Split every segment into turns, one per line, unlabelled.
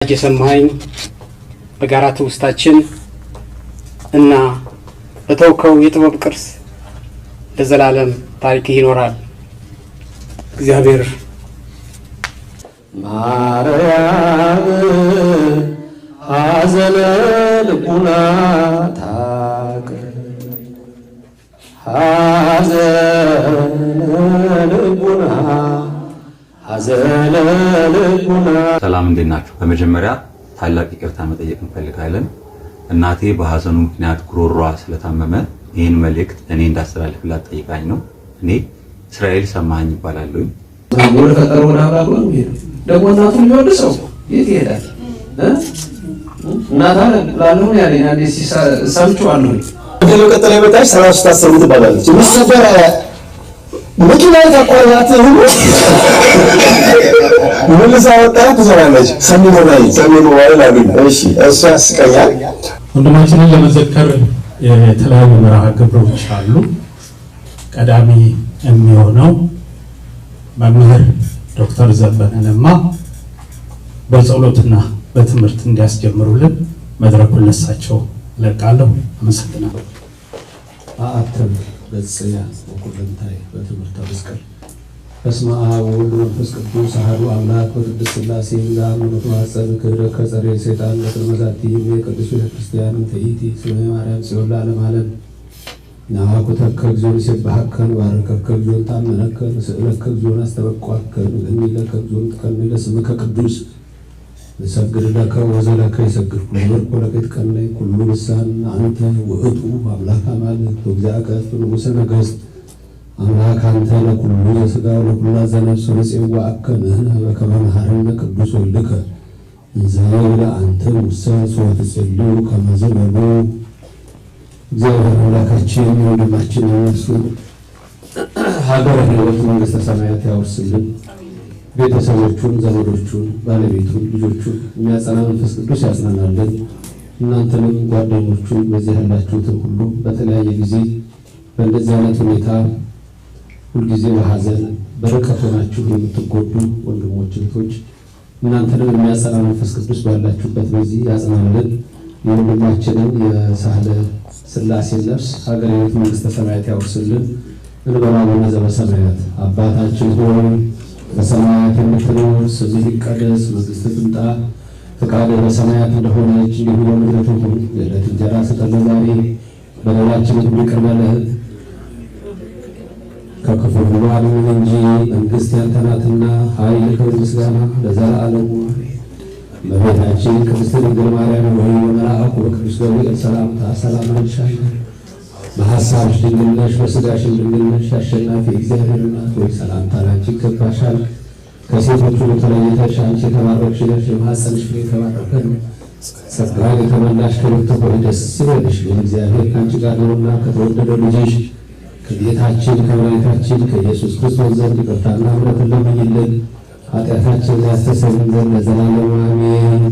የሰማኝ በጋራ ትውስታችን እና በተወከው የጥበብ ቅርስ ለዘላለም ታሪክ ይኖራል። እግዚአብሔር
ማርያም ሐዘነ ልቡና ታቅ ሐዘነ ልቡና
ሰላም እንዴት ናችሁ? በመጀመሪያ ታላቅ ይቅርታ መጠየቅ እንፈልጋለን። እናቴ በሐዘኑ ምክንያት ጉሮሯ ስለታመመ ይህን መልእክት እኔ እንዳስተላልፍላት ጠይቃኝ ነው። እኔ እስራኤል ሰማኝ ይባላል።
ወደ ፈጠረው አብራሩ ደግሞ እናቱን የሚወድ ሰው የት ይሄዳል? እናታ ላለው ያለኝ አንዴ ሰምቼዋለሁ።
ቀጥታ የመጣች 33 አሰሩ ትባላለች። ምሰበረ መኪና ተቋራጭ ሁሉ መልሳ ወጣት ትሰራለች። ሰሚኖ ማለት አሉኝ። እሺ እሱ ያስቀኛል።
ወንድማችንን ለመዘከር የተለያዩ መርሃ ግብሮች አሉ። ቀዳሚ የሚሆነው መምህር ዶክተር ዘበነ ለማ በጸሎትና በትምህርት እንዲያስጀምሩልን መድረኩን ለሳቸው እለቃለሁ። አመሰግናለሁ።
አአተም በጽያ ወኩለንታይ በትምህርተ መስቀል በስመ አብ ወወልድ ወመንፈስ ቅዱስ አሐዱ አምላክ በቅድስት ሥላሴ ዘአምኖቱ ሐጸብ ክብረ ከጸሬ ሰይጣን ለተመዛቲ የቅዱስ ቤተክርስቲያን ተይቲ ስመ ማርያም ጽዮን ለዓለም ዓለም ናኩተከ እግዚኦ ሲባርከ ባርከከ እግዚኦ ታመነከ ስእለከ እግዚኦ አስተበቋከ እንይለከ እግዚኦ ተከነለ ስምከ ቅዱስ ሰግድ ለከ ወዘለከ ይሰግድ ኩሉ ወለከት ከነይ ኩሉ ልሳን አንተ ውእቱ አምላክ አማልክት ወእግዚአብሔር ንጉሠ ነገሥት አምላክ አንተ ለኩሉ የሥጋ ለኩሉ ዘነፍስ ወጽዋ አከነህ በከመ መሐረነ ቅዱስ ወልድከ እንዘይብላ አንተ ሙሰ ሶት ጽሉ ከመ ዘበሉ እግዚአብሔር አምላካችን ወንድማችን እሱ ሀገረ ሕይወት መንግሥተ ሰማያት ያወርስልን። ቤተሰቦቹን፣ ዘመዶቹን፣ ባለቤቱን፣ ልጆቹን የሚያጸና መንፈስ ቅዱስ ያጽናናልን። እናንተንም ጓደኞቹን በዚህ ያላችሁትን ሁሉ በተለያየ ጊዜ በእንደዚህ አይነት ሁኔታ ሁልጊዜ በሐዘን በርቀት ሆናችሁ የምትጎዱ ወንድሞች እህቶች እናንተንም የሚያጸና መንፈስ ቅዱስ ባላችሁበት በዚህ ያጽናናልን። የወንድማችንን የሳህለ ሥላሴ ነፍስ ሀገረ ሕይወት መንግሥተ ሰማያት ያወርስልን። እንበላለን ዘበሰማያት አባታችን ሆይ በሰማያት የምትኖር ስምህ ይቀደስ፣ መንግሥትህ ትምጣ፣ ፈቃድህ በሰማያት እንደሆነች እንዲሁ በምድር ትሁን። የዕለት እንጀራ ስጠን ዛሬ፣ በደላችንን ሁሉ ይቅር በለን ከክፉ ሁሉ አድነን እንጂ መንግሥት ያንተ ናትና ኃይል፣ ክብር፣ ምስጋና ለዘላለሙ። እመቤታችን ቅድስት ድንግል ማርያም ሆይ በመልአኩ በቅዱስ ገብርኤል ሰላምታ ሰላም እንልሻለን። በሐሳብሽ ድንግል ነሽ፣ በሥጋሽም ድንግል ነሽ። አሸናፊ እግዚአብሔር እናት ሆይ ሰላምታ ላንቺ ይገባሻል። ከሴቶች ሁሉ ተለይተሽ አንቺ የተባረክሽ ነሽ፣ የማኅፀንሽ ፍሬ የተባረከ ነው። ጸጋን የተመላሽ ክብርት ሆይ ደስ ይበልሽ፣ እግዚአብሔር ከአንቺ ጋር ነውና ከተወደደው ልጅሽ ከጌታችን ከመድኃኒታችን ከኢየሱስ ክርስቶስ ዘንድ ይቅርታና ምሕረትን ለምኝልን ኃጢአታችንን ያስተሰርይልን ዘንድ ለዘላለሙ አሜን።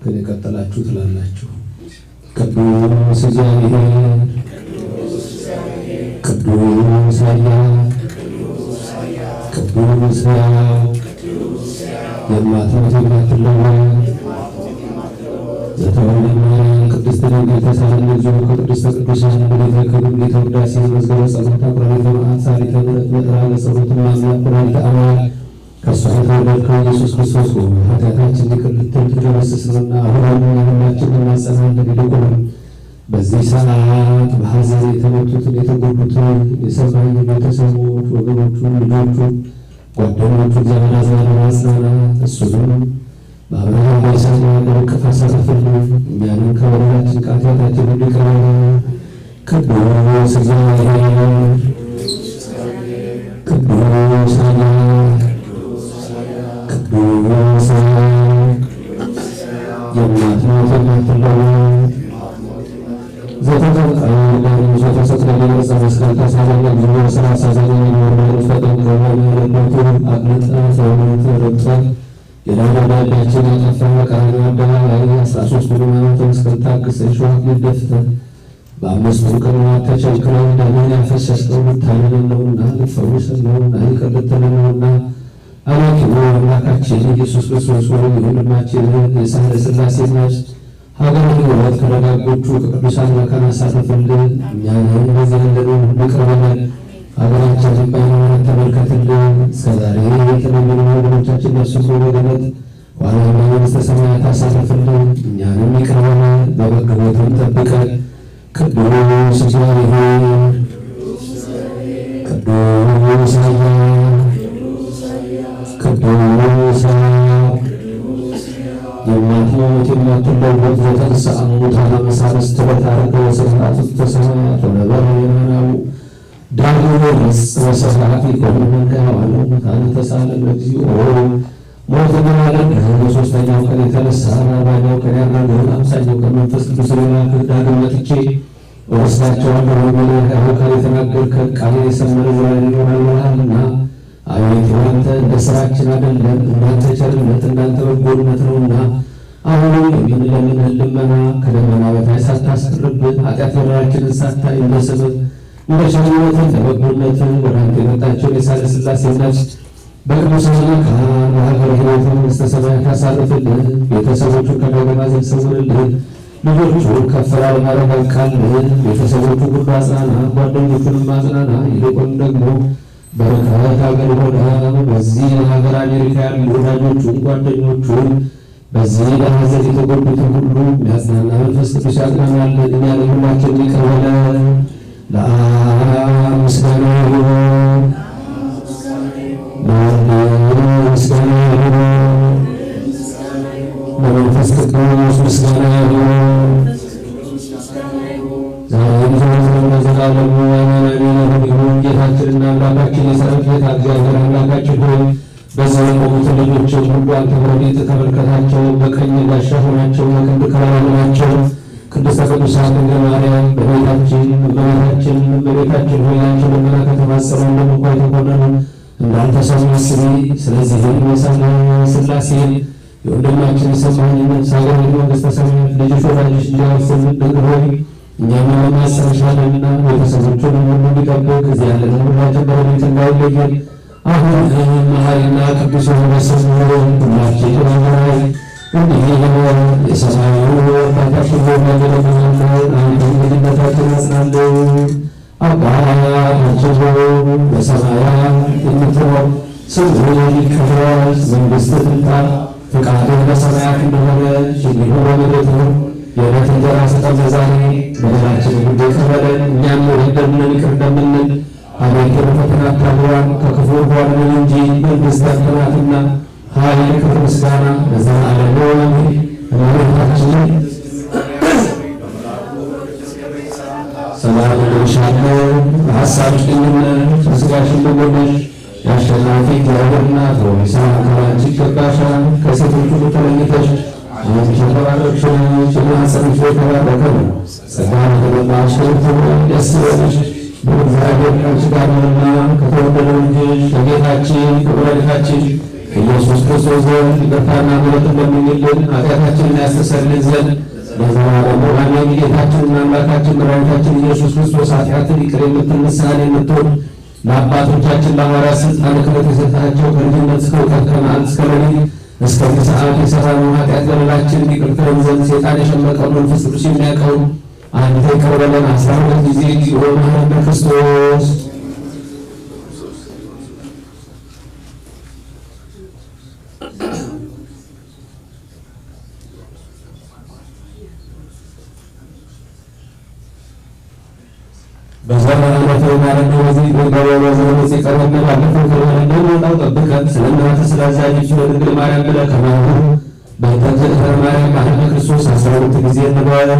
ግን የቀጠላችሁ ትላላችሁ ቅዱስ እግዚአብሔር ቅዱስ ኃያል ቅዱስ ሕያው የማትሞት የማትለወጥ ዘተወልደ ማርያም ቅድስት ድንግል ተሳሃልን እግዚኦ ከቅድስተ ቅዱሳን በቤተ ክብር ቤተ ውዳሴ መዝገበ ጸሎት አቁራሪተ መዓት ሣሊተ ምሕረት ምዕራገ ጸሎት ማምላክ ኩራሪተ አምላክ ከእሷ የተወለድከው ኢየሱስ ክርስቶስ ሆይ ኃጢአታችን ይቅር ልትል ትደመስስ ነውና አሁንም ሁላችን እናጸናለን። ይልቁንም በዚህ ሰዓት በሐዘን የተመቱትን የተጎዱትን የሰማይ ቤተሰቦች ወገኖቹን፣ ልጆቹን፣ ጓደኞቹን ዘመድ አዝማድ ማጽናና እሱንም በአብርሃም በይስሐቅ በእቅፍ አሳርፍልን። እኛንም ከበደላችን ከኃጢአታችን ሁሉ ይቅር በለን። ቅዱስ እግዚአብሔር ቅዱስ ኃያል ቅዱስ የማትሞት የማትለወጥ የዳዳዳችን ያጠፋ ቀራንዮ አደባባይ 13 ሃይማኖት መስቀል ታግሰሽ ዋግል ደፍተህ በአምስቱ ቀናት ተቸንክረህ ደምህን ያፈሰስከው ልታድነን ነውና ልትፈውሰን ነውና ይቅር ልትለን ነውና አቤቱ አምላካችን ኢየሱስ ክርስቶስ ሆይ የወንድማችንን የሳህለ ሥላሴ ነፍስ ሀገርን ሕይወት ከደጋጎቹ ከቅዱሳን መካን አሳርፍልን። እኛንም በዚህ ያለነውን ይቅር በለን። ሀገራችንን በሃይማኖት ተመልከትልን። እስከዛሬ የተለመኑ ወገኖቻችን ነፍሱን በገነት ኋላም በመንግሥተ ሰማያት አሳርፍልን። እኛንም ይቅር በለን፣ በበጎ ቦታም ጠብቀን። ቅዱስ እግዚአብሔር ቅዱስ ቅዱስ የማትሞት የማትለወጥ ዘተንሥአ እሙታነ መሳልስት በታረገ ወስብሐት ውስተ ሰማያት ወነበረ የማናው ዳግም ወርጽ ወስብሐት ይኮኑ መንገሃዋነ ሙታነ ተሳለን እግዚኦ ሞትን ያደረግህ በሦስተኛው ቀን የተነሳ በአርባኛው ቀን ያደረግህ አምሳኛው ቀን መንፈስ ቅዱስ ላክህ። ዳግም መጥቼ እወስዳቸዋለሁ በሚል ሕያው ቃል የተናገርከን ቃሌን የሰመረ ዘላለም ይኖራል ብለሃልና አቤቱ አንተ እንደ ሥራችን አይደለም፣ እንዳንተ ቸርነት እንዳንተ በጎነት ነውና አሁንም የምንለምንህን ልመና ከደመና በታች ሳታስቀርብን ኃጢአት በደላችንን ሳታይ እንደ ስምህ እንደ ቸርነትህ እንደ በጎነትህ ወደ አንተ የመጣቸውን የሳህለ ሥላሴ ነፍስ በቅዱሳን መካን በሀገረ ሕይወት መንግሥተ ሰማያት አሳርፍልን። ቤተሰቦቹን ከደመና ዘንድ ሰውርልን። ልጆቹን ከፍ ላለ ማዕረግ አብቃልን። ቤተሰቦቹ ሁሉ አጽናና፣ ጓደኞቹንም አጽናና። ይልቁንም ደግሞ በረከት አገልግሎት በዚህ ሀገር አሜሪካ ያሉ ወዳጆቹን ጓደኞቹን በዚህ በሐዘን የተጎዱትን ሁሉ የሚያጽናና መንፈስ ቅዱስ ያጽናናልን። እኛ ለሁላችን ይቅር በለን። ለአብ ምስጋና ይሁን፣ ለወልድ ምስጋና ይሁን፣ ለመንፈስ ቅዱስ ምስጋና ይሁን ዛሬም ዘወትርም ለዘላለሙ አሜን ይሁን። ጌታችንና አምላካችን የሠራዊት ጌታ እግዚአብሔር አምላካችን ሆይ በዚህ የቆሙትን ልጆችን ሁሉ አንተ በረድኤት ተመልከታቸው። በቀኝ ጋሻ ሆናቸው፣ በክንድ ከለላ ናቸው። ቅድስተ ቅዱሳን ድንግል ማርያም እመቤታችን ሆይ አንቺ ልመና ከተማጸኑ እንደምንኳ የተኮነኑ እንዳንተ ሰው አስቢ። ስለዚህ የሳህለ ሥላሴን የወንድማችን የሰማዕትነት ሀገረ መንግሥተ ሰማያት ልጅሽ ወዳጅሽ እንዲያወርስልን ድንግል ሆይ እኛም ለማሰረሻለንና ቤተሰቦቹን ሁሉ እንዲጠብቅ እዚህ ያለን ሁላችን በረድኤት እንዳይለየን አሁን መሐሪና ቅዱስ የሆነ ስሙ ሁላችን በመራይ እንዲህ የሰማዩ አባታችን ሆይ እንለምንሃለን። አንተ ልጅነታችን አጽናልን። አባታችን ሆይ በሰማያት የምትኖር ስምህ ይቀደስ፣ መንግሥትህ ትምጣ፣ ፈቃድህ በሰማያት እንደሆነች እንዲሁ በምድር ትሁን። የዕለት እንጀራችንን ስጠን ዛሬ፣ በደላችንን ሁሉ ይቅር በለን እኛም የበደሉንን ይቅር እንደምንል። አቤቱ ፈተና አታግባን ከክፉ አድነን እንጂ መንግሥት ያንተ ናትና፣ ኃይል፣ ክብር፣ ምስጋና ለዘላለሙ አሜን። እመቤታችን ሰላም እልልሻለሁ፣ በሐሳብሽ ድንግል ነሽ፣ በሥጋሽም ድንግል ነሽ። የአሸናፊ እግዚአብሔር እናት ሆይ ሰላምታ ላንቺ ይገባሻል። ከሴቶች ሁሉ ተለይተሽ አንቺ የተባረክሽ ነሽ፣ የማኅፀንሽ ፍሬ የተባረከ ነው። ጸጋን የተመላሽ ሆይ ደስ ይበልሽ፣ በእግዚአብሔር ከአንቺ ጋር ነውና ከተወደደው ልጅሽ ከጌታችን ከመድኃኒታችን ከኢየሱስ ክርስቶስ ዘንድ ይቅርታና ምሕረት እንደምንልን ኃጢአታችንን ያስተሰርይልን ዘንድ ለዘላለሙ አሜን። ጌታችንና አምላካችን መድኃኒታችን ኢየሱስ ክርስቶስ ኃጢአትን ይቅር የምትል ንስሐን የምትወድ ለአባቶቻችን ለሐዋርያት ሥልጣነ ክህነት የሰጣቸው ከልጅነት እስከ እውቀት ከመዓልት እስከ ሌሊት እስከዚህ ሰዓት የሠራነውን ኃጢአት በደላችንን ይቅር ትለን ዘንድ ሰይጣን የሸመቀውን መንፈስ ቅዱስ የሚያውቀውን አንተ ይቅር በለን 12 ጊዜ እግዚኦ መሐረነ ክርስቶስ። በዘመናቸው ማለት በዚህ በዘመናቸው የቀረበ ባለፈው ከወለደው ወጣው ጠብቀን ስለናንተ ስላዛጅ ለድንግል ማርያም ብለህ ከማሁ በተዘከረ ማርያም መሐረነ ክርስቶስ 12 ጊዜ እንበል።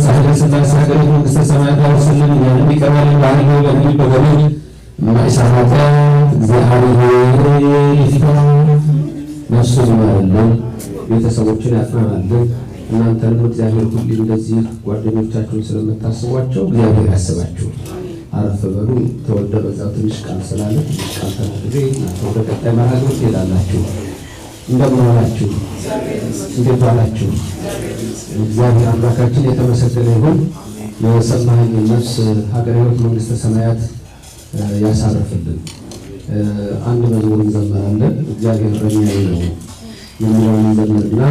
ሳህለ ሥላሴ ሀገረ መንግሥተ ሰማያት ያወርስልን እኛንም ይቅር በለን። በአንድ በግል በገቢር የማይሰራ ኃጢአት እግዚአብሔር ይፍታ። ነፍሱን ይማርልን፣ ቤተሰቦችን ያጽናናልን። እናንተንም እግዚአብሔር ሁሉ እንደዚህ ጓደኞቻችሁን ስለምታስቧቸው እግዚአብሔር ያስባችሁ። አረፍ በሉ። ተወልደ በዛው ትንሽ ቃል ስላለ ትንሽ ቃል ተናግሬ እናንተ ወደ ቀጣይ መርሃ ግብር ትሄዳላችሁ። እንደምን ዋላችሁ? እንዴት ዋላችሁ? እግዚአብሔር አምላካችን የተመሰገነ ይሁን። የሰማኸኝ ነፍስ ሀገረ ሕይወት መንግሥተ ሰማያት ያሳርፍልን። አንድ መዝሙር እንዘምራለን። እግዚአብሔር እረኛዬ ነው የሚለውን እንዘምርና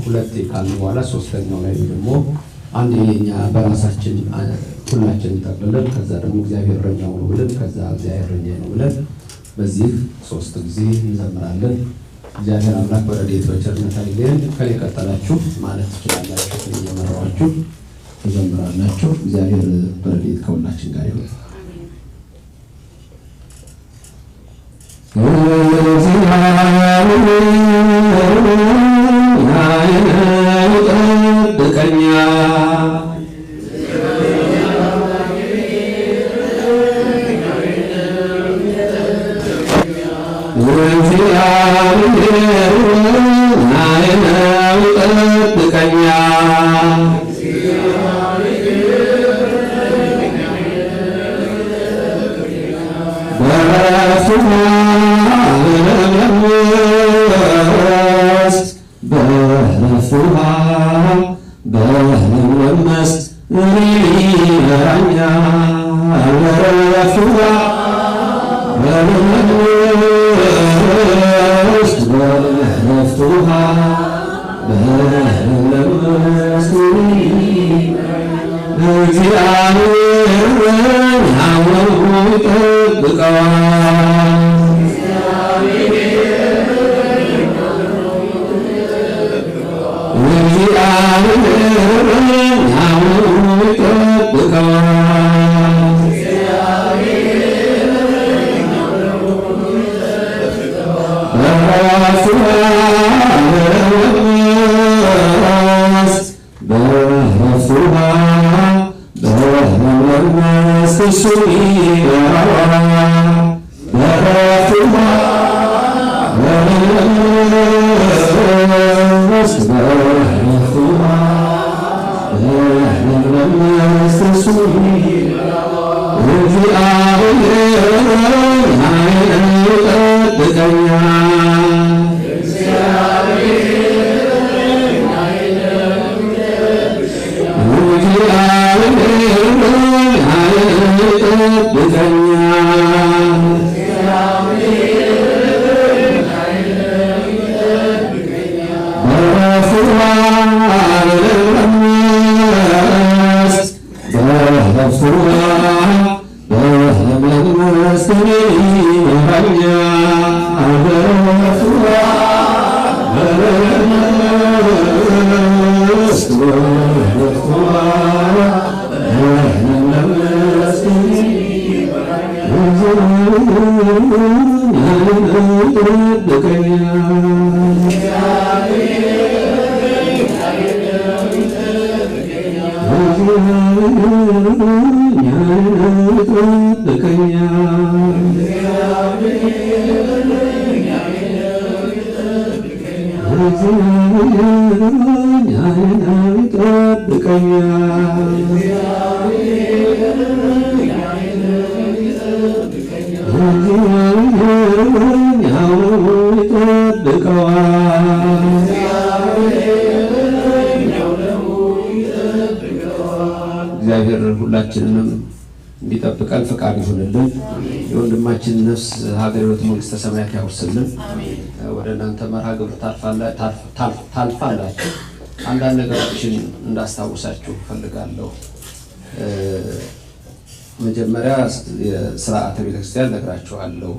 ሁለቴ ካልን በኋላ ሶስተኛው ላይ ደግሞ አንድ የኛ በራሳችን ሁላችን ጠቅልለን ከዛ ደግሞ እግዚአብሔር እረኛው ነው ብለን ከዛ እግዚአብሔር እረኛዬ ነው ብለን በዚህ 3 ጊዜ እንዘምራለን። እግዚአብሔር አምላክ በረድኤቱ በቸርነቱ አይለየን። ከኔ ቀጠላችሁ ማለት ትችላላችሁ። እየመራኋችሁ ትዘምራላችሁ። እግዚአብሔር በረድኤት ከሁላችን ጋር ይሁን። እግዚአብሔር ሁላችንንም እንዲጠብቀን ፈቃድ ይሁንልን። የወንድማችን ነፍስ ሀገረ ሕይወት መንግሥተ ሰማያት ያውርስልን። ወደ እናንተ መርሃ ግብር ታልፋላችሁ። አንዳንድ ነገሮችን እንዳስታውሳችሁ ፈልጋለሁ። መጀመሪያ የሥርዓተ ቤተክርስቲያን ነግራችኋለሁ።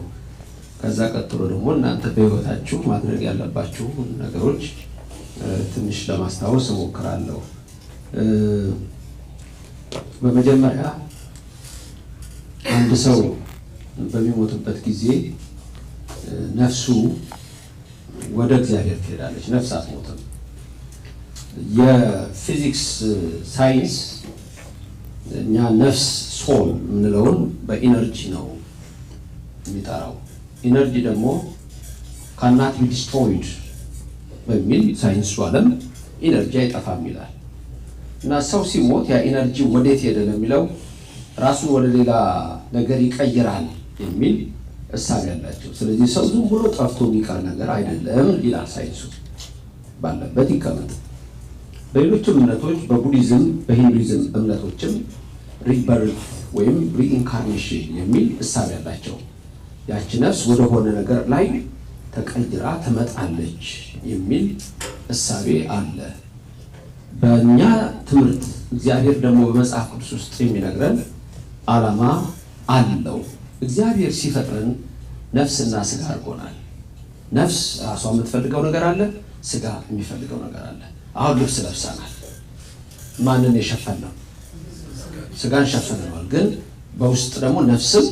ከዛ ቀጥሎ ደግሞ እናንተ በሕይወታችሁ ማድረግ ያለባችሁ ነገሮች ትንሽ ለማስታወስ እሞክራለሁ። በመጀመሪያ አንድ ሰው በሚሞትበት ጊዜ ነፍሱ ወደ እግዚአብሔር ትሄዳለች። ነፍስ አትሞትም። የፊዚክስ ሳይንስ እኛ ነፍስ ሶል የምንለውን በኢነርጂ ነው የሚጠራው። ኢነርጂ ደግሞ ካናት ቢ ዲስትሮይድ በሚል ሳይንሱ ዓለም ኢነርጂ አይጠፋም ይላል። እና ሰው ሲሞት ያ ኢነርጂ ወዴት ሄደ ለሚለው
ራሱን ወደ ሌላ ነገር ይቀይራል የሚል እሳቤ ያላቸው። ስለዚህ ሰው ዝም ብሎ ጠፍቶ የሚቀር ነገር አይደለም ይላል ሳይንሱ። ባለበት ይቀመጥ። በሌሎችም እምነቶች በቡዲዝም በሂንዱይዝም እምነቶችም ሪበርት ወይም ሪኢንካርኔሽን የሚል እሳቤ ያላቸው። ያቺ ነፍስ ወደ ሆነ ነገር ላይ ተቀይራ ትመጣለች የሚል እሳቤ አለ። በእኛ ትምህርት እግዚአብሔር ደግሞ በመጽሐፍ ቅዱስ ውስጥ የሚነግረን ዓላማ አለው። እግዚአብሔር ሲፈጥረን ነፍስና ስጋ አድርጎናል። ነፍስ ራሷ የምትፈልገው ነገር አለ፣ ስጋ የሚፈልገው ነገር አለ። አሁን ልብስ ለብሰናል። ማንን የሸፈነው? ስጋን ሸፈነዋል። ግን በውስጥ ደግሞ ነፍስም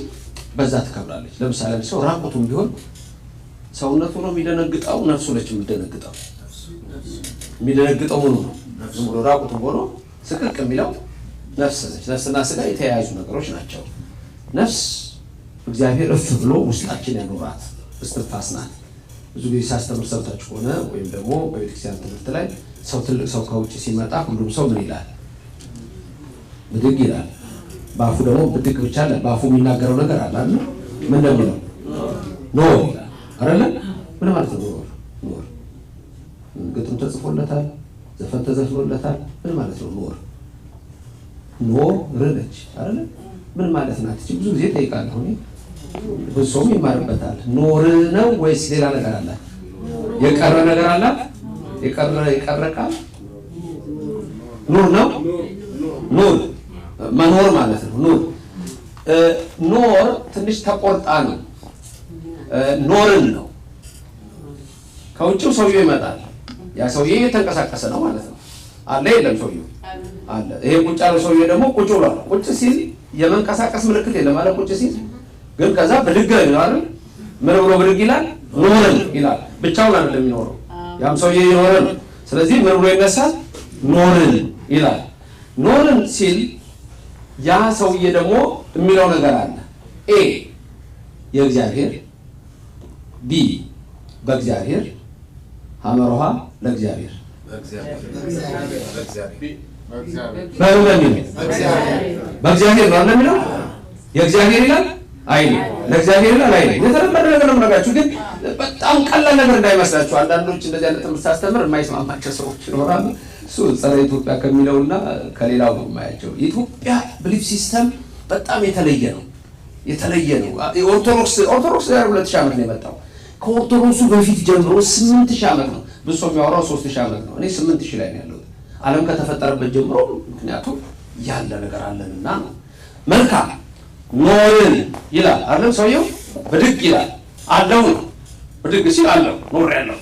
በዛ ትከብራለች። ለምሳሌ ሰው ራቁቱን ቢሆን ሰውነቱ ነው የሚደነግጠው፣ ነፍሱ ነች የምትደነግጠው። የሚደነግጠው ሆኖ ነው። ዝም ብሎ ራቁቱን ሆኖ ስቅቅ የሚለው ነፍስ ነች። ነፍስና ስጋ የተያያዙ ነገሮች ናቸው። ነፍስ እግዚአብሔር እፍ ብሎ ውስጣችን ያኖራት እስትንፋስ ናት። ብዙ ጊዜ ሳስተምር ሰምታችሁ ከሆነ ወይም ደግሞ በቤተክርስቲያን ትምህርት ላይ ሰው ትልቅ ሰው ከውጭ ሲመጣ ሁሉም ሰው ምን ይላል? ብድግ ይላል። በአፉ ደግሞ ብድግ ብቻ አለ። በአፉ የሚናገረው ነገር አለ አይደል? ምን እንደሚለው ኖር ይላል አይደል? ምን ማለት ነው ኖር? ኖር ግጥም ተጽፎለታል፣ ዘፈን ተዘፍኖለታል። ምን ማለት ነው ኖር? ኖር ረነች አይደል? ምን ማለት ናት? እቺ ብዙ ጊዜ ጠይቃለሁ እኔ። ብዙ ሰው ይማርበታል። ኖር ነው ወይስ ሌላ ነገር አለ? የቀረ ነገር አለ? የቀረ ቃል ኖር ነው። ኖር መኖር ማለት ነው። ኖር ኖር ትንሽ ተቆርጣ ነው። ኖርን ነው። ከውጭው ሰውዬው ይመጣል። ያ ሰውዬ የተንቀሳቀሰ ነው ማለት ነው። አለ የለም? ሰውዬው አለ። ይሄ ቁጭ ያለው ሰውዬ ደግሞ ቁጭ ብሏል። ቁጭ ሲል የመንቀሳቀስ ምልክት የለም ማለት ቁጭ ሲል ግን ከዛ ብድግ ነው አይደል? ምን ብሎ ብድግ ይላል? ኖርን ይላል። ብቻውን አይደለም የሚኖረው፣ ያም ሰውዬ ይኖርን። ስለዚህ ምን ብሎ ይነሳል? ኖርን ይላል። ኖርን ሲል ያ ሰውዬ ደግሞ የሚለው ነገር አለ። ኤ የእግዚአብሔር፣ ቢ በእግዚአብሔር፣ ሐመሮሃ ለእግዚአብሔር በእግዚአብሔር ነው እንደሚለው የእግዚአብሔር ይላል አይደል? ለእግዚአብሔር ይላል አይደል? የተለመደ ነገር ነው የምነግራችሁ፣ ግን በጣም ቀላል ነገር እንዳይመስላችሁ። አንዳንዶች እንደዚህ አይነት ትምህርት ሳስተምር የማይስማማቸው ሰዎች ይኖራሉ። እሱ ጸረ ኢትዮጵያ ከሚለውና ከሌላው ነው የማያቸው። የኢትዮጵያ ብሊፍ ሲስተም በጣም የተለየ ነው። ኦርቶዶክስ 2000 ዓመት ነው የመጣው። ከኦርቶዶክሱ በፊት ጀምሮ 8000 ዓመት ነው። ብዙ ሰው የሚያወራው 3000 ዓመት ነው። እኔ 8000 ላይ ነው ያለሁት ዓለም ከተፈጠረበት ጀምሮ። ምክንያቱም ያለ ነገር አለንና ነው። መልካም ኖርን ይላል አይደል? ሰውየው ብድግ ይላል አለው ነው። ብድግ ሲል አለው ኖር ያለው።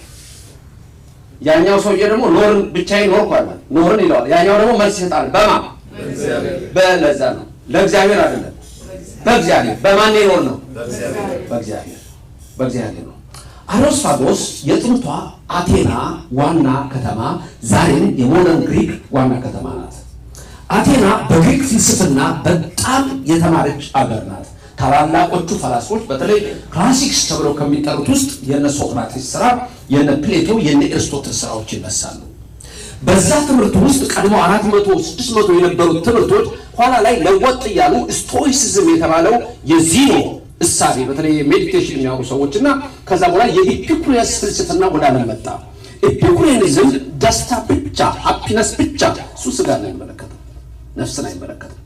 ያኛው ሰውዬ ደግሞ ኖርን ብቻዬን ኖርኩ አለ። ኖርን ይለዋል። ያኛው ደግሞ መልስ ይሰጣል። በማ በለዛ ነው። ለእግዚአብሔር አይደለም፣ በእግዚአብሔር። በማን ይኖር ነው? በእግዚአብሔር ነው። አሪዮስፋጎስ የጥንቷ አቴና ዋና ከተማ፣ ዛሬም የሞደርን ግሪክ ዋና ከተማ ናት። አቴና በግሪክ ፍልስፍና በጣም የተማረች አገር ናት። ታላላቆቹ ፈላስፎች በተለይ ክላሲክስ ተብለው ከሚጠሩት ውስጥ የነ ሶቅራቴስ ስራ፣ የነ ፕሌቶ፣ የነ ኤርስቶትል ስራዎች ይነሳሉ። በዛ ትምህርት ውስጥ ቀድሞ 400 600 የነበሩት ትምህርቶች ኋላ ላይ ለወጥ እያሉ ስቶይሲዝም የተባለው የዚኖ እሳቤ በተለይ ሜዲቴሽን የሚያውቁ ሰዎችና ከዛ በኋላ የኢፒኩሪየስ ፍልስፍና ወደ ዓለም መጣ። ኢፒኩሪያኒዝም ደስታ ብቻ፣ ሃፒነስ ብቻ፣ እሱ ስጋን አይመለከትም፣ ነፍስን አይመለከትም።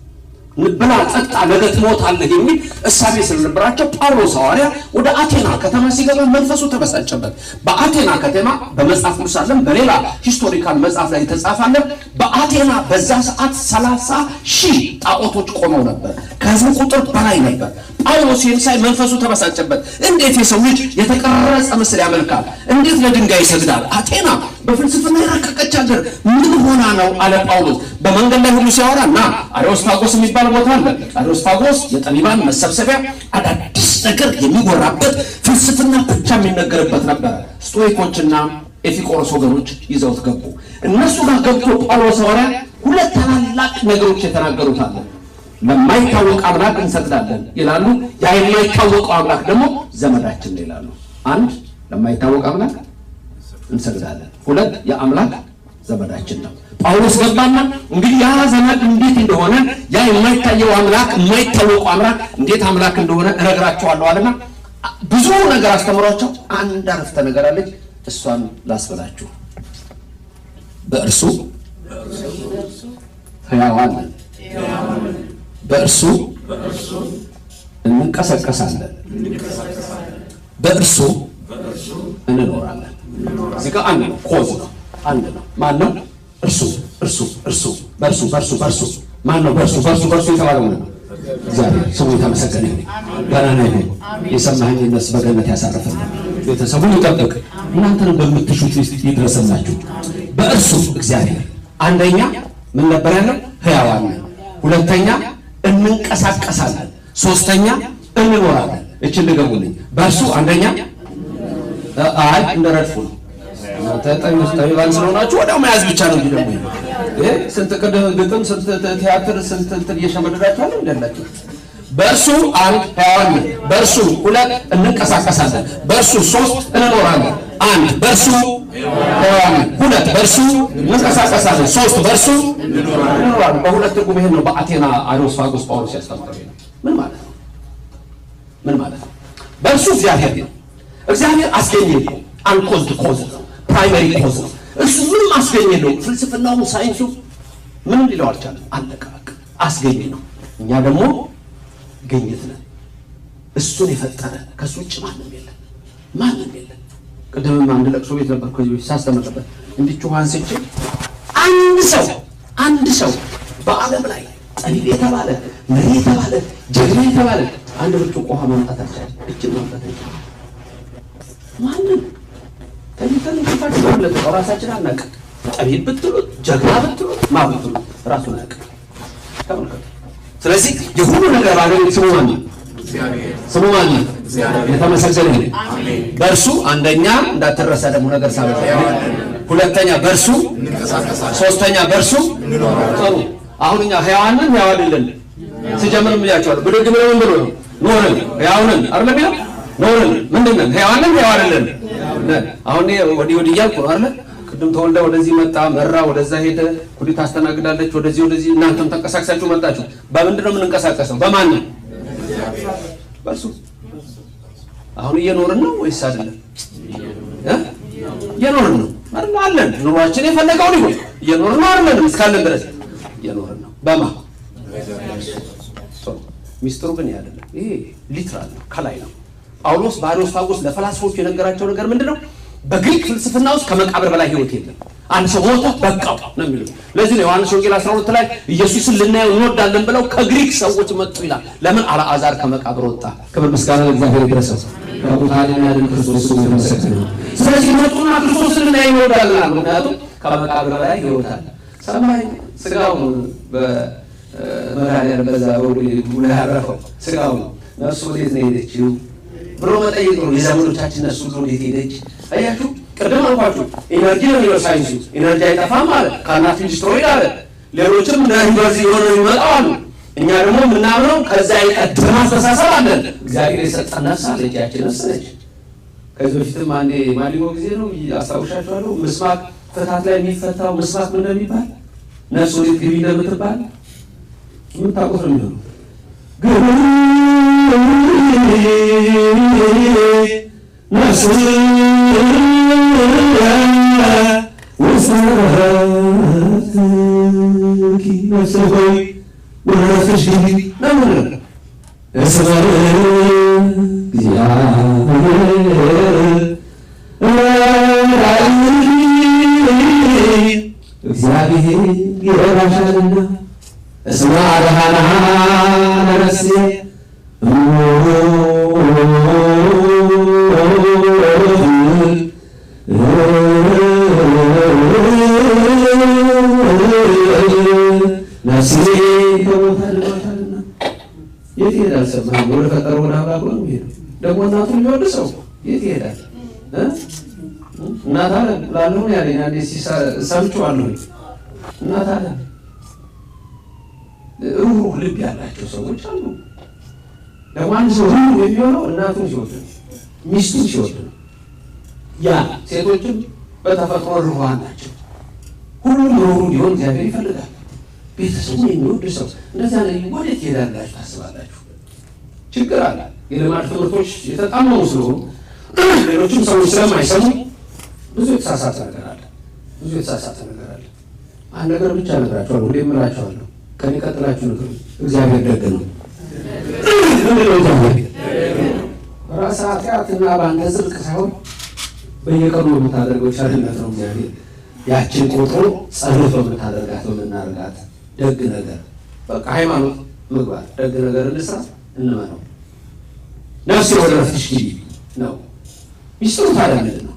ብላ ጠጣ ነገ ትሞታለህ የሚል እሳቤ ስለነበራቸው ጳውሎስ ሐዋርያ ወደ አቴና ከተማ ሲገባ መንፈሱ ተበሳጨበት። በአቴና ከተማ በመጽሐፍ ቅዱስ ዓለም በሌላ ሂስቶሪካል መጽሐፍ ላይ ተጻፈለ። በአቴና በዛ ሰዓት 30,000 ጣዖቶች ቆመው ነበር። ከህዝቡ ቁጥር በላይ ነበር። ጳውሎስ ሳይ መንፈሱ ተበሳጨበት። እንዴት የሰው ልጅ የተቀረጸ ምስል ያመልካል? እንዴት ለድንጋይ ይሰግዳል? አቴና በፍልስፍና የረቀቀች ሀገር ምን ሆና ነው አለ ጳውሎስ። በመንገድ ላይ ሁሉ ሲያወራና አሪዮስፋጎስ የሚባል ቦታ አለ። አሪዮስፋጎስ የጠቢባን መሰብሰቢያ፣ አዳዲስ ነገር የሚወራበት ፍልስፍና ብቻ የሚነገርበት ነበር። ስቶይኮችና ኤፊቆሮስ ወገኖች ይዘውት ገቡ። እነሱ ጋር ገብቶ ጳውሎስ ሐዋርያ ሁለት ታላላቅ ነገሮች የተናገሩት አለ። ለማይታወቅ አምላክ እንሰግዳለን ይላሉ። ያ የማይታወቀው አምላክ ደግሞ ዘመዳችን ነው ይላሉ። አንድ ለማይታወቅ አምላክ እንሰግዳለን፣ ሁለት የአምላክ ዘመዳችን ነው። ጳውሎስ ገባና እንግዲህ ያ ዘመድ እንዴት እንደሆነ ያ የማይታየው አምላክ የማይታወቀው አምላክ እንዴት አምላክ እንደሆነ እነግራቸዋለሁ አለና ብዙ ነገር አስተምሯቸው አንድ አረፍተ ነገር አለች። እሷን ላስበላችሁ። በእርሱ ሕያዋን ነን፣ በእርሱ እንንቀሳቀሳለን፣ በእርሱ እንኖራለን። እዚህ ጋር አንድ ነው፣ ኮዝ ነው፣ አንድ ነው። ማን ነው? እርሱ እርሱ እርሱ በእርሱ በእርሱ በእርሱ ማን ነው? በእርሱ በእርሱ በእርሱ የተባለው ነው እግዚአብሔር። ስሙ የተመሰገነ ይሁን፣ ገናና ይሁን። የሰማኸኝ ነፍስ በገነት ያሳርፈን፣ ቤተሰቡን ይጠብቅ፣ እናንተንም በምትሹት ውስጥ ይድረስላችሁ። በእርሱ እግዚአብሔር አንደኛ ምን ነበር ያለው? ሕያዋን ነን። ሁለተኛ እንንቀሳቀሳለን። ሶስተኛ እንኖራለን። እችን ድገሙልኝ። በእርሱ አንደኛ አይ እንደረድፉ ነው ጠቢባን ስለሆናችሁ ወዲያው መያዝ ብቻ ነው እንጂ ደግሞ ስንት ግጥም ስንት ቲያትር ስንት እንትን እየሸመደዳችሁ አለ እንደላችሁ። በእርሱ አንድ ሕያዋን ነን፣ በእርሱ ሁለት እንንቀሳቀሳለን፣ በእርሱ ሶስት እንኖራለን። አንድ በእርሱ ሕያዋን ነን፣ ሁለት በእርሱ እንንቀሳቀሳለን፣ ሶስት በእርሱ እንኖራለን። በሁለት ትርጉም ይሄን ነው በአቴና አሪዮስፋጎስ ጳውሎስ ያስተምረው። ምን ማለት ነው? ምን ማለት ነው? በእርሱ እግዚአብሔር ነው። እግዚአብሔር አስገኘ ነው። አንኮዝድ ኮዝ ነው፣ ፕራይመሪ ኮዝ ነው። እሱ ምንም አስገኘ ነው። ፍልስፍናው ሳይንሱ ምንም ሊለው አልቻለም። አለቀ በቃ አስገኘ ነው። እኛ ደግሞ ግኝት ነን። እሱን የፈጠረ ከሱ ውጭ ማንም የለም፣ ማንም የለም። ቅድምም አንድ ለቅሶ ቤት ነበር ከዚህ በፊት ሳስተምርበት እንዲህ አንስቼ አንድ ሰው በዓለም ላይ ጠቢብ የተባለ መሪ የተባለ ጀግና የተባለ አንድ ብርጭቆ ውሃ ማምጣት አልቻለም። እችን ማምጣት አልቻለም። ማንም ከሊተን እንኳን ማለት ነው። ራሳችን አናውቅም። ጠቢብ ብትሉት ጀግና ብትሉት ማብትሉት ራሱን አያውቅም። ተመልከቱ። ስለዚህ የሁሉ ነገር ባገኝ ስሙ ማን ነው? ስሙ ማን ነው? የተመሰገነ ይሁን። በእርሱ አንደኛ እንዳትረሳ ደግሞ ነገር ሳበዛ ሁለተኛ በእርሱ ሶስተኛ በእርሱ ጥሩ። አሁን እኛ ሕያዋን ነን፣ ሕያው አይደለን ሲጀምር ምን ያቻለው ብድግ ብለው ምን ብሎ ነው ኖርን ሕያው ነን አይደለም ይላል። ኖርን ምንድን ነን? ሕያዋን ነን፣ ሕያው አይደለን። አሁን ወዲህ እያልኩ ነው አይደል? ቅድም ተወልዳ ወደዚህ መጣ፣ መራ ወደዛ ሄደ፣ ኩዲት ታስተናግዳለች፣ ወደዚህ እናንተም ተንቀሳቅሳችሁ መጣችሁ። በምንድን ነው የምንንቀሳቀሰው? በማን ነው? በእርሱ። አሁን እየኖርን ነው ወይስ አይደለም? እየኖርን ነው አይደል? አለን ኑሯችን የፈለገውን ይሁን እየኖርን ነው አይደለም? እስካለን ድረስ እየኖርን ነው። በማ ሚስጥሩ ግን አይደለም። ይሄ ሊትራል ነው፣ ከላይ ነው። ጳውሎስ በአሪዮስፋጎስ ለፈላስፎች የነገራቸው ነገር ምንድነው? በግሪክ ፍልስፍና ውስጥ ከመቃብር በላይ ህይወት የለም። አንድ ሰው ሞተ በቃው ነው የሚሉት። ለዚህ ነው ዮሐንስ ወንጌል 12 ላይ ኢየሱስን ልናየው እንወዳለን ብለው ከግሪክ ሰዎች መጡ ይላል። ለምን? አልዓዛር ከመቃብር ወጣ። ክብር ምስጋና ለእግዚአብሔር ይድረሰው። ከሙታን ያድን ክርስቶስ ይመስገን። ስለዚህ መጡና ክርስቶስን ልናየው እንወዳለን። ምክንያቱም ከመቃብር በላይ ህይወት አለ። ሰማይ ስጋው በመድኃኒዓለም በዛ በሁሉ ያረፈው ስጋው ነፍሱ ወዴት ነው የሄደችው ብሎ መጠየቅ ነው። የዘመዶቻችን ነፍሱ ሁሉ እንዴት ሄደች? አያችሁ፣ ቅድም አልኳችሁ ኢነርጂ ነው የሚለው ሳይንሱ። ኢነርጂ አይጠፋም አለ፣ ካናት ዲስትሮይድ አለ። ሌሎችም እንደዚህ የሆነ ይመጣው አሉ። እኛ ደግሞ የምናምነው ከዛ የቀደመ አስተሳሰብ አለን። እግዚአብሔር የሰጠን ነፍስ አለች፣ ያቺ ነፍስ ነች። ከዚህ በፊትም አንዴ ማሊሞ ጊዜ ነው አስታውሻችኋለሁ። ምስማክ ፍታት ላይ የሚፈታው ምስማክ ምን እንደሚባል ነፍስ ወዴት ግቢ እንደምትባል የምታውቁት ነው የሚሆነው። ነፍስ ሆይ ወደ ነፍስሽ ግቢ ነው የምንለው። እስመ እግዚአብሔር ይረዳሻልና እስመ አድኃነሃ ለነፍሴ ነፍሴ ተሞታልና። የት ይሄዳል? ሰማይ ወደ ፈጠረው ወደ አምላክ ነው የሚሄደው። ደግሞ እናቱን የሚወድ ሰው የት ይሄዳል? እናት አለ ላለሁ ያለኝ አንዴ ሰምቼዋለሁ። እናት አለ ሩህ ልብ ያላቸው ሰዎች አሉ። ደግሞ አንድ ሰው ሩህ የሚሆነው እናቱን ሲወድ ነው፣ ሚስቱን ሲወድ ነው። ያ ሴቶችም በተፈጥሮ ሩሃን ናቸው። ሁሉም ኖሩ ሊሆን እግዚአብሔር ይፈልጋል። ቤተሰቡን የሚወድ ሰው እንደዚያ ላይ ወዴት ይሄዳላችሁ ታስባላችሁ? ችግር አለ። የልማድ ትምህርቶች የተጣመሙ ስለሆኑ ሌሎችም ሰዎች ስለማይሰሙ ብዙ የተሳሳተ ነገር አለ። አንድ ነገር ብቻ እነግራችኋለሁ፣ ሁሌም እላችኋለሁ፣ ከኔ ቀጥላችሁ ነገር እግዚአብሔር ደግ ነው። ራስ ኃጢአትና በአንተ ጽድቅ ሳይሆን በየቀኑ የምታደርገው ቸርነት ነው። እግዚአብሔር ያችን ቆጥሮ ጸሎት በምታደርጋት በምናደርጋት ደግ ነገር በቃ ሃይማኖት ምግባር ደግ ነገር እንስራ እንመነው። ነፍሴ ወደ ረፍትሽ ግቢ ነው ሚስጥሩ። ታዲያ ምንድን ነው?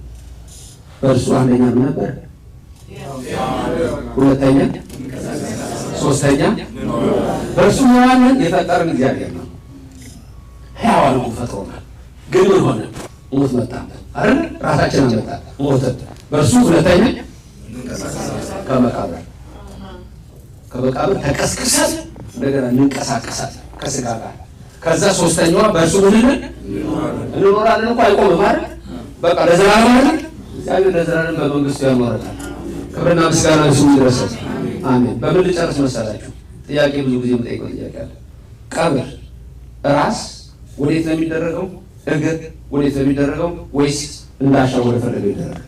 በእርሱ አንደኛ ምን ነበር? ሁለተኛ፣ ሶስተኛ በእርሱ ሕያዋንን የፈጠረን እግዚአብሔር ነው። ሕያዋን ፈጥሮናል። ግን ምን ሆነ? ሞት መጣበት አይደል? ራሳችን አመጣ ሞት። በእርሱ ሁለተኛ ከመቃብር ተቀስቅሰን እንደገና እንንቀሳቀሳል ከስጋ ጋር። ከዛ ሶስተኛዋ በእርሱ ምን እንኖራለን እኮ አይቆምም አይደል? በቃ ለዘላለም አይደል? እግዚአብሔር ለዘላለም በመንግስቱ ያኖረናል። ክብርና ምስጋና ለእሱ ይድረሰው። አሜን። በምን ልጨርስ መሰላችሁ? ጥያቄ ብዙ ጊዜ የምጠይቀው ጥያቄ አለ። ቀብር ራስ ወዴት ነው የሚደረገው? እግር ወዴት ነው የሚደረገው? ወይስ እንዳሻው ወደ ፈለገው ይደረጋል?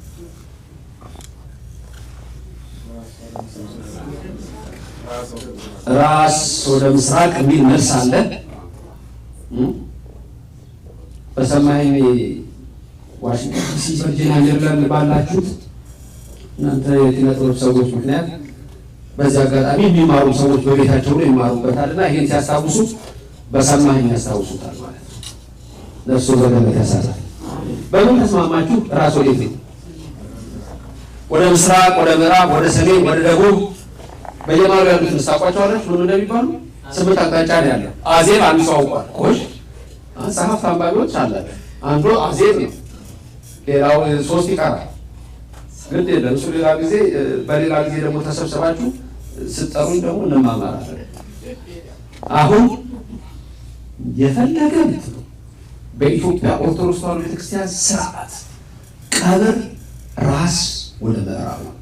ራስ ወደ ምስራቅ የሚል መልስ አለ። በሰማይ ዋሽንግተን ዲሲ፣ ቨርጂኒያ፣ ሜሪላንድ ባላችሁት እናንተ የኪነ ጥበብ ሰዎች ምክንያት በዚህ አጋጣሚ የሚማሩ ሰዎች በቤታቸው ነው ይማሩበታልና ይሄን ሲያስታውሱ በሰማይ ያስታውሱታል ማለት ነው። ለእሱ በገነት ያሳርፋል። በምን ተስማማችሁ? ራስ ወዴት ነው? ወደ ምስራቅ፣ ወደ ምዕራብ፣ ወደ ሰሜን፣ ወደ ደቡብ በየማሩ ያሉትን ታውቋቸዋለች። ምን እንደሚባሉ 8 አቅጣጫ ነው ያለው። አዜብ አንዱ ሰው አውቋል። ኮሽ ጸሐፍት አንባቢዎች አላቸው። አንዱ አዜብ ነው፣ ሌላው 3 ይቀራል። ግን ለእሱ ሌላ ጊዜ በሌላ ጊዜ ደግሞ ተሰብስባችሁ ስትጠሩኝ ደግሞ እንማማራለን። አሁን የፈለገ ብትሉ በኢትዮጵያ ኦርቶዶክስ ተዋሕዶ ቤተክርስቲያን ስርዓት ቀብር ራስ ወደ ምዕራብ ነው።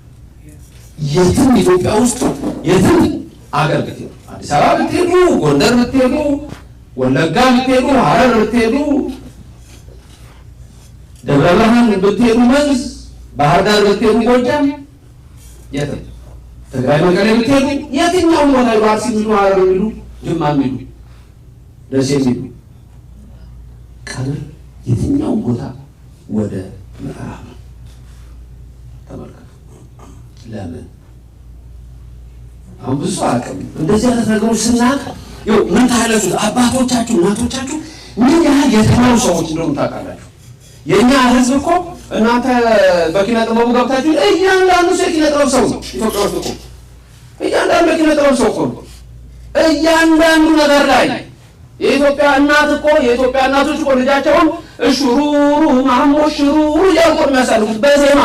የትም ኢትዮጵያ ውስጥ የትም አገር ብትሄዱ፣ አዲስ አበባ ብትሄዱ፣ ጎንደር ብትሄዱ፣ ወለጋ ብትሄዱ፣ ሐረር ብትሄዱ፣ ደብረ ብርሃን ብትሄዱ፣ መንዝ ባህር ዳር ብትሄዱ፣ ጎጃም የትም ትግራይ መቀሌ ብትሄዱ፣ የትኛውም ቦታ አርሲ የሚሉ ሐረር የሚሉ ጅማ የሚሉ ደሴ የሚሉ ቀብር የትኛውም ቦታ ወደ ምዕራብ ነው። ተመልከቱ። ለምን አሁን ብዙ አቅም እንደዚህ አይነት ነገሮች ስናቅ ምን ታያላችሁ? አባቶቻችሁ እናቶቻችሁ ምን ያህል የተማሩ ሰዎች እንደሆኑ ታውቃላችሁ። የእኛ ህዝብ እኮ እናንተ በኪነ ጥበቡ ገብታችሁ እያንዳንዱ ሰው የኪነ ጥበብ ሰው ነው። ኢትዮጵያ ውስጥ እኮ እያንዳንዱ የኪነ ጥበብ ሰው እኮ ነው። እያንዳንዱ ነገር ላይ የኢትዮጵያ እናት እኮ የኢትዮጵያ እናቶች እኮ ልጃቸውን እሹሩሩ ማሞሽ ሹሩሩ እያሉ እኮ የሚያሳልፉት በዜማ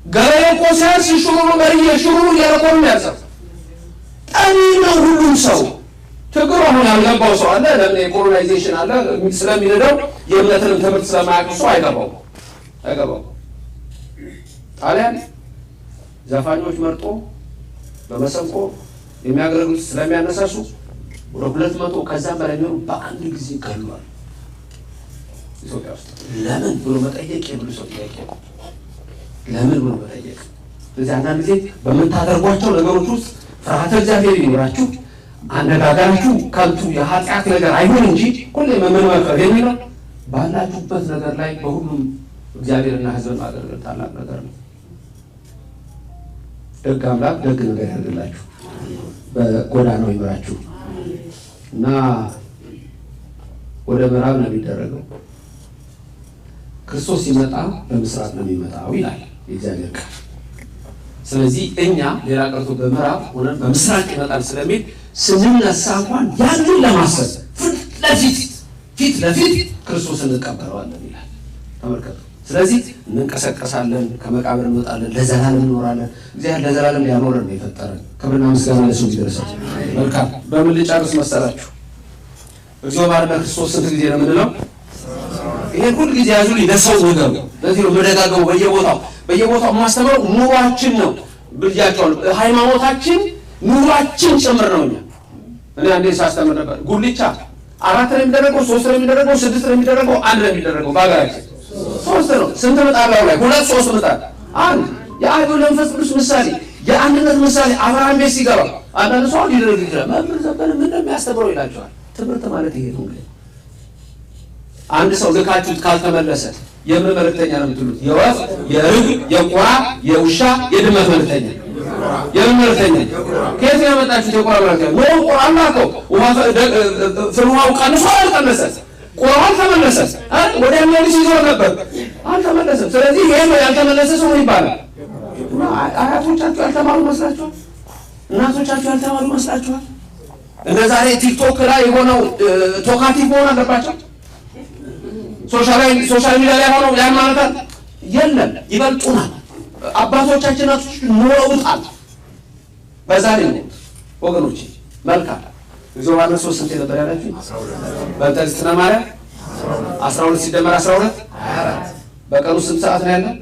ገበሬ እኮ ሲያንስ ሹሩሩ በርዬ ሹሩሩ እያለ እኮ ነው የሚያርሰው። ጠኒ ነው ሁሉም ሰው። ችግሩ አሁን ያልገባው ሰው አለ። ለምን የኮሎናይዜሽን አለ ስለሚነደው የእምነትንም ትምህርት ስለማያውቅ ሰው አይገባው። ጣሊያን ዘፋኞች መርጦ በመሰንቆ የሚያገለግሉት ስለሚያነሳሱ ወደ 200 ከዛም በላይ ነው በአንድ ጊዜ ገሏል ኢትዮጵያ ውስጥ። ለምን ብሎ መጠየቅ የብሉ ሰው ጥያቄ ነው። ለምን ብሎ መጠየቅ። ስለዚህ አንዳንድ ጊዜ በምታደርጓቸው ነገሮች ውስጥ ፍርሃተ እግዚአብሔር ይኖራችሁ። አነጋገራችሁ ከንቱ የኃጢአት ነገር አይሆን እንጂ ሁሌ መመንመከር የሚለው ባላችሁበት ነገር ላይ በሁሉም እግዚአብሔርና ሕዝብን ማገልገል ታላቅ ነገር ነው። ደግ አምላክ ደግ ነገር ያደርግላችሁ፣ በጎዳናው ይምራችሁ እና ወደ ምዕራብ ነው የሚደረገው። ክርስቶስ ሲመጣ በምስራቅ ነው የሚመጣው ይላል የእግዚአብሔር ቃል። ስለዚህ እኛ ሌላ ቀርቶ በምዕራብ ሆነን በምስራቅ ይመጣል ስለሚል ስንነሳ እንኳን ያንን ለማሰብ ፊት ለፊት ክርስቶስን እንቀበለዋለን ይላል። ተመልከቱ። ስለዚህ እንንቀሳቀሳለን፣ ከመቃብር እንወጣለን፣ ለዘላለም እንኖራለን። እግዚአብሔር ለዘላለም ሊያኖረን ነው የፈጠረን። ክብርና ምስጋና ለእሱ ይድረሰው። መልካም። በምን ልጨርስ መሰላችሁ? እግዚኦ ባርነ ክርስቶስ ስንት ጊዜ ነው የምንለው? ይሄን ሁሉ ጊዜ ያዙ ሊደርሰው ነገር ነው። ለዚህ ነው መደጋገሙ በየቦታው በየቦታው ማስተማሩ ኑሯችን ነው ብያቸዋለሁ። ሃይማኖታችን ኑሯችን ጭምር ነው። እኔ አንዴ ሳስተምር ነበር ጉልቻ 4 ነው የሚደረገው፣ 3 ነው የሚደረገው፣ 6 ነው የሚደረገው፣ 1 ነው የሚደረገው። በአገራችን 3 ነው። ስንት ምጣድ ላይ 2 3 ምጣድ አንድ የአብ መንፈስ ቅዱስ ምሳሌ የአንድነት ምሳሌ አብርሃም ቤት ሲገባ አንዳንድ ሰው ሊደረግ ይችላል። መምህር ዘበነ ምን እንደሚያስተምረው ይላቸዋል። ትምህርት ማለት ይሄ ነው። እንግዲህ አንድ ሰው ልካችሁት ካልተመለሰ የምን መልእክተኛ ነው የምትሉት? የወፍ የርግብ የቁራ የውሻ የድመት መልእክተኛ። የምን መልእክተኛ? ከየት ያመጣችሁት? የቁራ መልእክተኛ ነው። ቁራ አላከው ፍልውሃው ቀንሶ አልቀነሰ፣ ቁራው አልተመለሰ። ወዲያም ልጅ ይዞ ነበር አልተመለሰም። ስለዚህ ይሄ ነው ያልተመለሰ ሰው ይባላል። አያቶቻችሁ ያልተማሩ መስላችኋል? እናቶቻችሁ ያልተማሩ መስላችኋል? እንደ ዛሬ ቲክቶክ ላይ የሆነው ቶካቲቭ መሆን አለባቸው? ሶሻል ሚዲያ ላይ ሆነው ያን ማለት የለም። ይበልጡናል። አባቶቻችን ኖረውታል። በዛሬ ነው ወገኖች። መልካም እግዚኦ ባለ 3 ስንት ነበር ያላችሁ? በእንተዝትነ ማርያም 12 ሲደመር 12 24። በቀኑ ስንት ሰዓት ነው ያለው?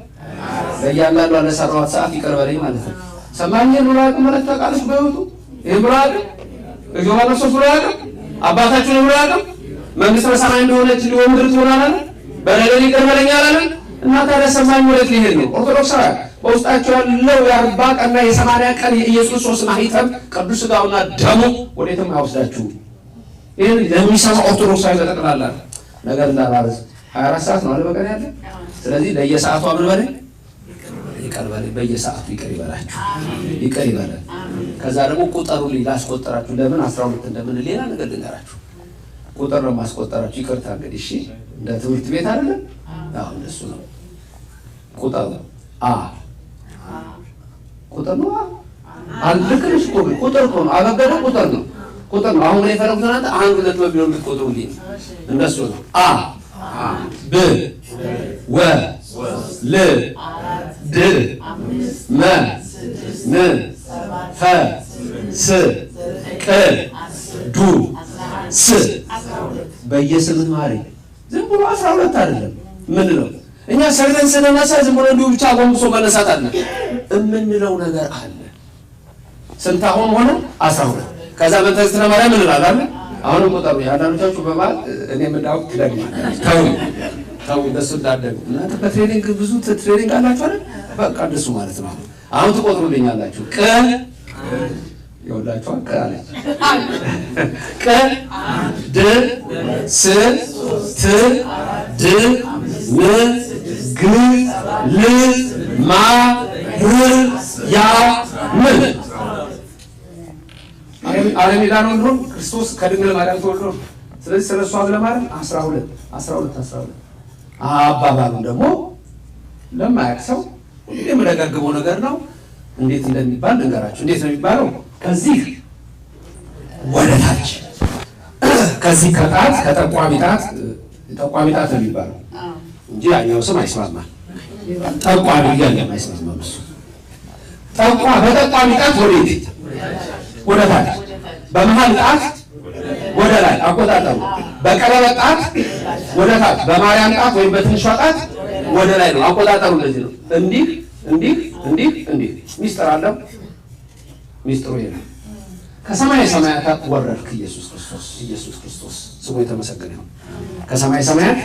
ለእያንዳንዱ ለሰራኋት ሰዓት ይቅር በለኝ ማለት ነው። ሰማኝ ብሎ ያውቅ ማለት ታውቃለች። በህይወቱ ይሄ ብሎ ያውቅ እግዚኦ ባለ 3 ብሎ ያውቅ አባታችን ብሎ ያውቅ መንግስት በሰማይ እንደሆነች ሊሆን ምድር ትሆናለች። በደሌን ይቅር በለኝ አላለ እና ታዲያ ሰማኝ ወዴት ሊሄድ ነው? ኦርቶዶክሳውያን በውስጣቸው ያለው የ40 ቀንና የ80 ቀን የኢየሱስ ክርስቶስ ማህተም ቅዱስ ሥጋውና ደሙ ወዴትም አይወስዳችሁም። ይሄን ለሚሰማ ኦርቶዶክሳዊ በጠቅላላ ነገር እንዳባረዝ 24 ሰዓት ነው አለ በቀን ያለ። ስለዚህ ለየሰዓቱ አምን በለኝ ይቅር በለኝ፣ በየሰዓቱ ይቅር ይበላችሁ፣ ይቅር ይበለን። ከዛ ደግሞ ቁጠሩ ላስቆጠራችሁ ለምን 12 እንደምን ሌላ ነገር ልንገራችሁ። ቁጥር ነው ማስቆጠራችሁ። ይቅርታ እንግዲህ እሺ፣ እንደ ትምህርት ቤት አይደለም። አዎ እንደሱ ነው። ቁጥር ነው ቁጥር ነው። አልልክልሽ ቁጥር ነው። አበገደ ቁጥር ነው። ቁጥር ነው። አሁን ላይ ፈረምተና አንድ ሁለት በሚለው ልትቆጥሩልኝ እንደሱ ነው። ብ ወ ል ድ መ ን ፈ ስ ቅ ዱ ስ በየስምንት ማሪ ዝም ብሎ 12 አይደለም። ምን ነው እኛ ሰግደን ስንነሳ ዝም ብሎ እንዲሁ ብቻ ጎንብሶ መነሳት አለ እምንለው ነገር አለ። ስንት አሁን ሆነ? 12። ከዛ በእንተዝትነ ማርያም ምን እንላለን? አሁን ቁጠሩ። ያንዳንዶቻችሁ በማል እኔ ምንዳው ትደግማላችሁ። ታው እንደሱ እንዳደጉ እናንተ በትሬኒንግ ብዙ ትሬኒንግ አላችሁ አይደል? በቃ እንደሱ ማለት ነው። አሁን ትቆጥሩልኛላችሁ። ቅ ይወላችሁ አቀራለ ቅ ድ ስ ት ድ ም ግ ል ማ ር ያ ም አለሜዳ ነው እንደው ክርስቶስ ከድንግል ማርያም ተወልዶ። ስለዚህ ስለሷ ለማርያም 12 አባባሉ ደግሞ ለማያውቅ ሰው የምደጋግመው ነገር ነው። እንዴት እንደሚባል ልንገራችሁ። እንዴት ነው የሚባለው? ከዚህ ወደ ታች ከዚህ ከጣት ከጠቋሚ ጣት ነው የሚባለው እንጂ ያኛው ስም አይስማማም። ጠቋሚ ያለ አይስማማም። እሱ በጠቋሚ ጣት ወዴት? ወደ ታች። በመሃል ጣት ወደ ላይ አቆጣጠሩ። በቀለበት ጣት ወደ ታች። በማርያም ጣት ወይም በትንሿ ጣት ወደ ላይ ነው አቆጣጠሩ። እንደዚህ ነው። እንዲህ ሚስጥር አለው። ሚስጥሩ ይሄ ነው። ከሰማይ ሰማያት ወረድክ ኢየሱስ ክርስቶስ ስሙ የተመሰገነ ነው። ከሰማይ ሰማያት